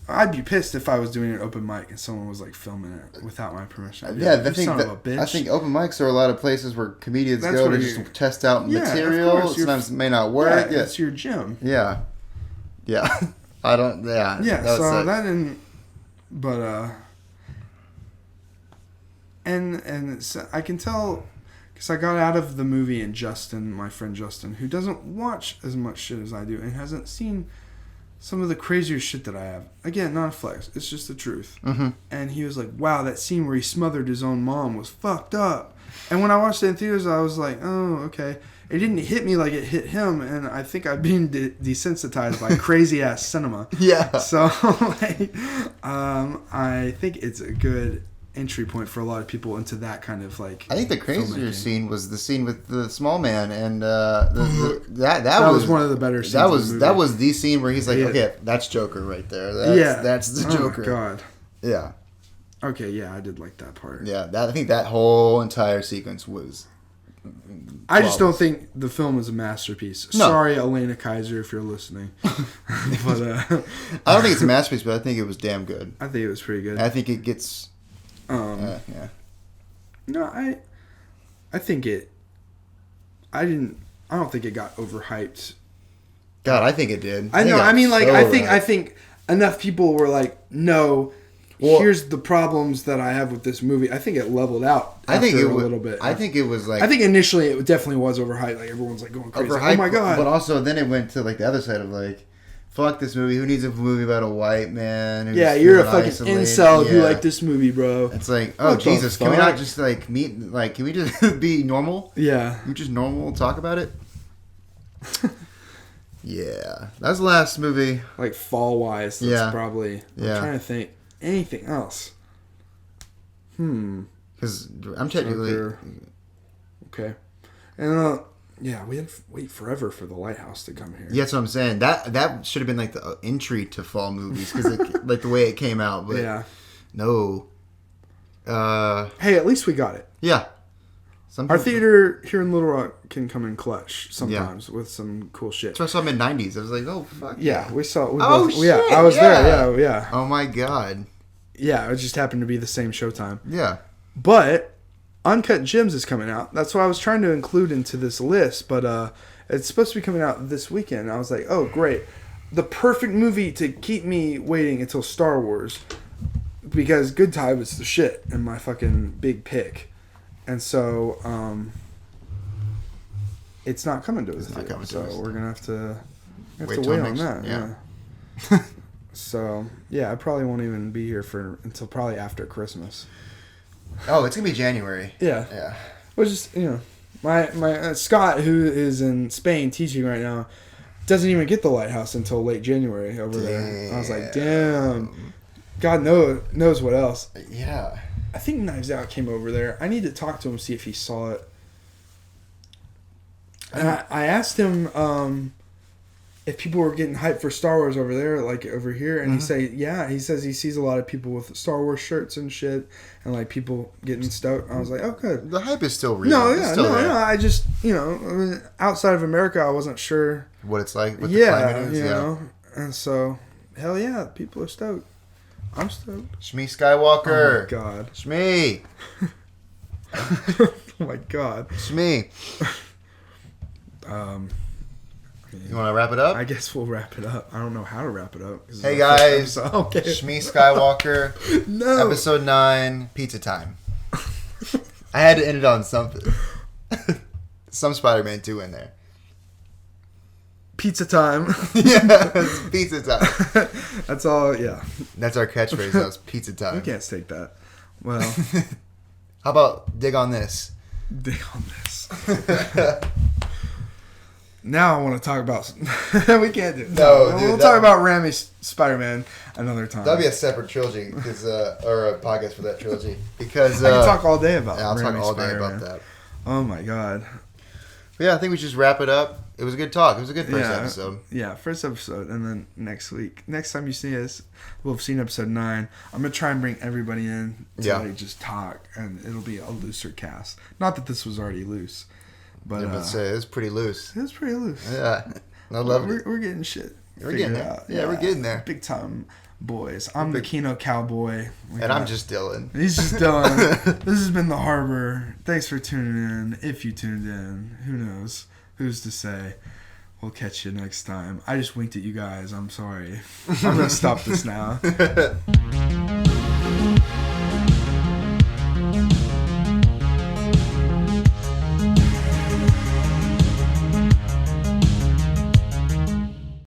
I'd be pissed if I was doing an open mic and someone was, like, filming it without my permission. Yeah, I think open mics are a lot of places where comedians go to just test out material. Sometimes it may not work. Yeah, it's your gym. Yeah. Yeah. I don't... Yeah. Yeah, that didn't... But, And I can tell... Because I got out of the movie and Justin, my friend Justin, who doesn't watch as much shit as I do and hasn't seen... some of the crazier shit that I have. Again, not a flex. It's just the truth. Mm-hmm. And he was like, wow, that scene where he smothered his own mom was fucked up. And when I watched it in theaters, I was like, oh, okay. It didn't hit me like it hit him. And I think I've been desensitized by crazy-ass cinema. Yeah. So, I think it's a good entry point for a lot of people into that kind of like. I think the crazier scene was the scene with the small man, and that was one of the better scenes. That was the scene where he's like, okay, that's Joker right there. That's the Joker. Oh my god. Yeah. Okay, yeah, I did like that part. Yeah, I think that whole entire sequence was. I just don't think the film is a masterpiece. No. Sorry, Elena Kaiser, if you're listening. But I don't think it's a masterpiece, but I think it was damn good. I think it was pretty good. I think it gets. Yeah. No, I think it. I don't think it got overhyped. God, I think it did. I know. I mean, like, I think enough people were like, no. Well, here's the problems that I have with this movie. I think it leveled out. A little bit. I think it was like. I think initially it definitely was overhyped. Like everyone's like going crazy. Overhyped, oh my god! But also then it went to like the other side of like, fuck this movie. Who needs a movie about a white man? You're a fucking incel if you like this movie, bro. It's like, oh Jesus, can we not just like meet? Like, can we just be normal? Yeah, we just normal talk about it. Yeah, that was the last movie. Like fall wise, that's probably. I'm trying to think. Anything else? Because I'm technically... Okay. And, we had to wait forever for the Lighthouse to come here. Yeah, that's what I'm saying. That should have been like the entry to fall movies, because like the way it came out. But yeah. No. Hey, at least we got it. Yeah. Our theater here in Little Rock can come in clutch sometimes with some cool shit. So I saw them in '90s. I was like, oh fuck. Yeah, we saw. Shit! Yeah, I was there. Yeah. Oh my god. Yeah, it just happened to be the same showtime. Yeah. But Uncut Gems is coming out. That's what I was trying to include into this list, but it's supposed to be coming out this weekend. I was like, oh great, the perfect movie to keep me waiting until Star Wars, because Good Time was the shit and my fucking big pick. And so, it's not coming to us. So we're gonna have to wait on that. Yeah. So I probably won't even be here until probably after Christmas. Oh, it's gonna be January. Yeah. Yeah. Which is my Scott, who is in Spain teaching right now, doesn't even get the Lighthouse until late January over there. I was like, damn. God knows what else. Yeah. I think Knives Out came over there. I need to talk to him, see if he saw it. And I asked him if people were getting hyped for Star Wars over there, like over here, and he says he sees a lot of people with Star Wars shirts and shit, and like people getting stoked. I was like, oh, good. The hype is still real. No. I just, outside of America, I wasn't sure what it's like. What the climate is, you know, and so hell yeah, people are stoked. I'm stoked. Shmi Skywalker. Oh my god. Shmi. Oh my god. Shmi. You want to wrap it up? I guess we'll wrap it up. I don't know how to wrap it up. Hey guys. Okay. Shmi Skywalker. No. Episode 9. Pizza time. I had to end it on something. Some Spider-Man 2 in there. Pizza time. Yeah, it's pizza time. That's all, yeah. That's our catchphrase, though. It's pizza time. We can't take that. Well. How about dig on this? Dig on this. Now I want to talk about. We can't do it. No, we'll dude, talk about Raimi's Spider-Man another time. That'd be a separate trilogy, or a podcast for that trilogy. Because I can talk all day about. Yeah, I'll talk Raimi's all day Spider-Man. about that. Oh my god. But yeah, I think we should just wrap it up. It was a good talk. It was a good first episode. Yeah, first episode, and then next time you see us, we'll have seen episode 9. I'm gonna try and bring everybody in to like just talk, and it'll be a looser cast. Not that this was already loose. But it was pretty loose. It was pretty loose. Yeah, I love it. We're getting shit. We're getting there. Out. Yeah, we're getting there. Big time boys. I'm the Kino Cowboy. And I'm just Dylan. He's just Dylan. This has been The Harbor. Thanks for tuning in. If you tuned in, who knows? Who's to say? We'll catch you next time. I just winked at you guys. I'm sorry. I'm going to stop this now.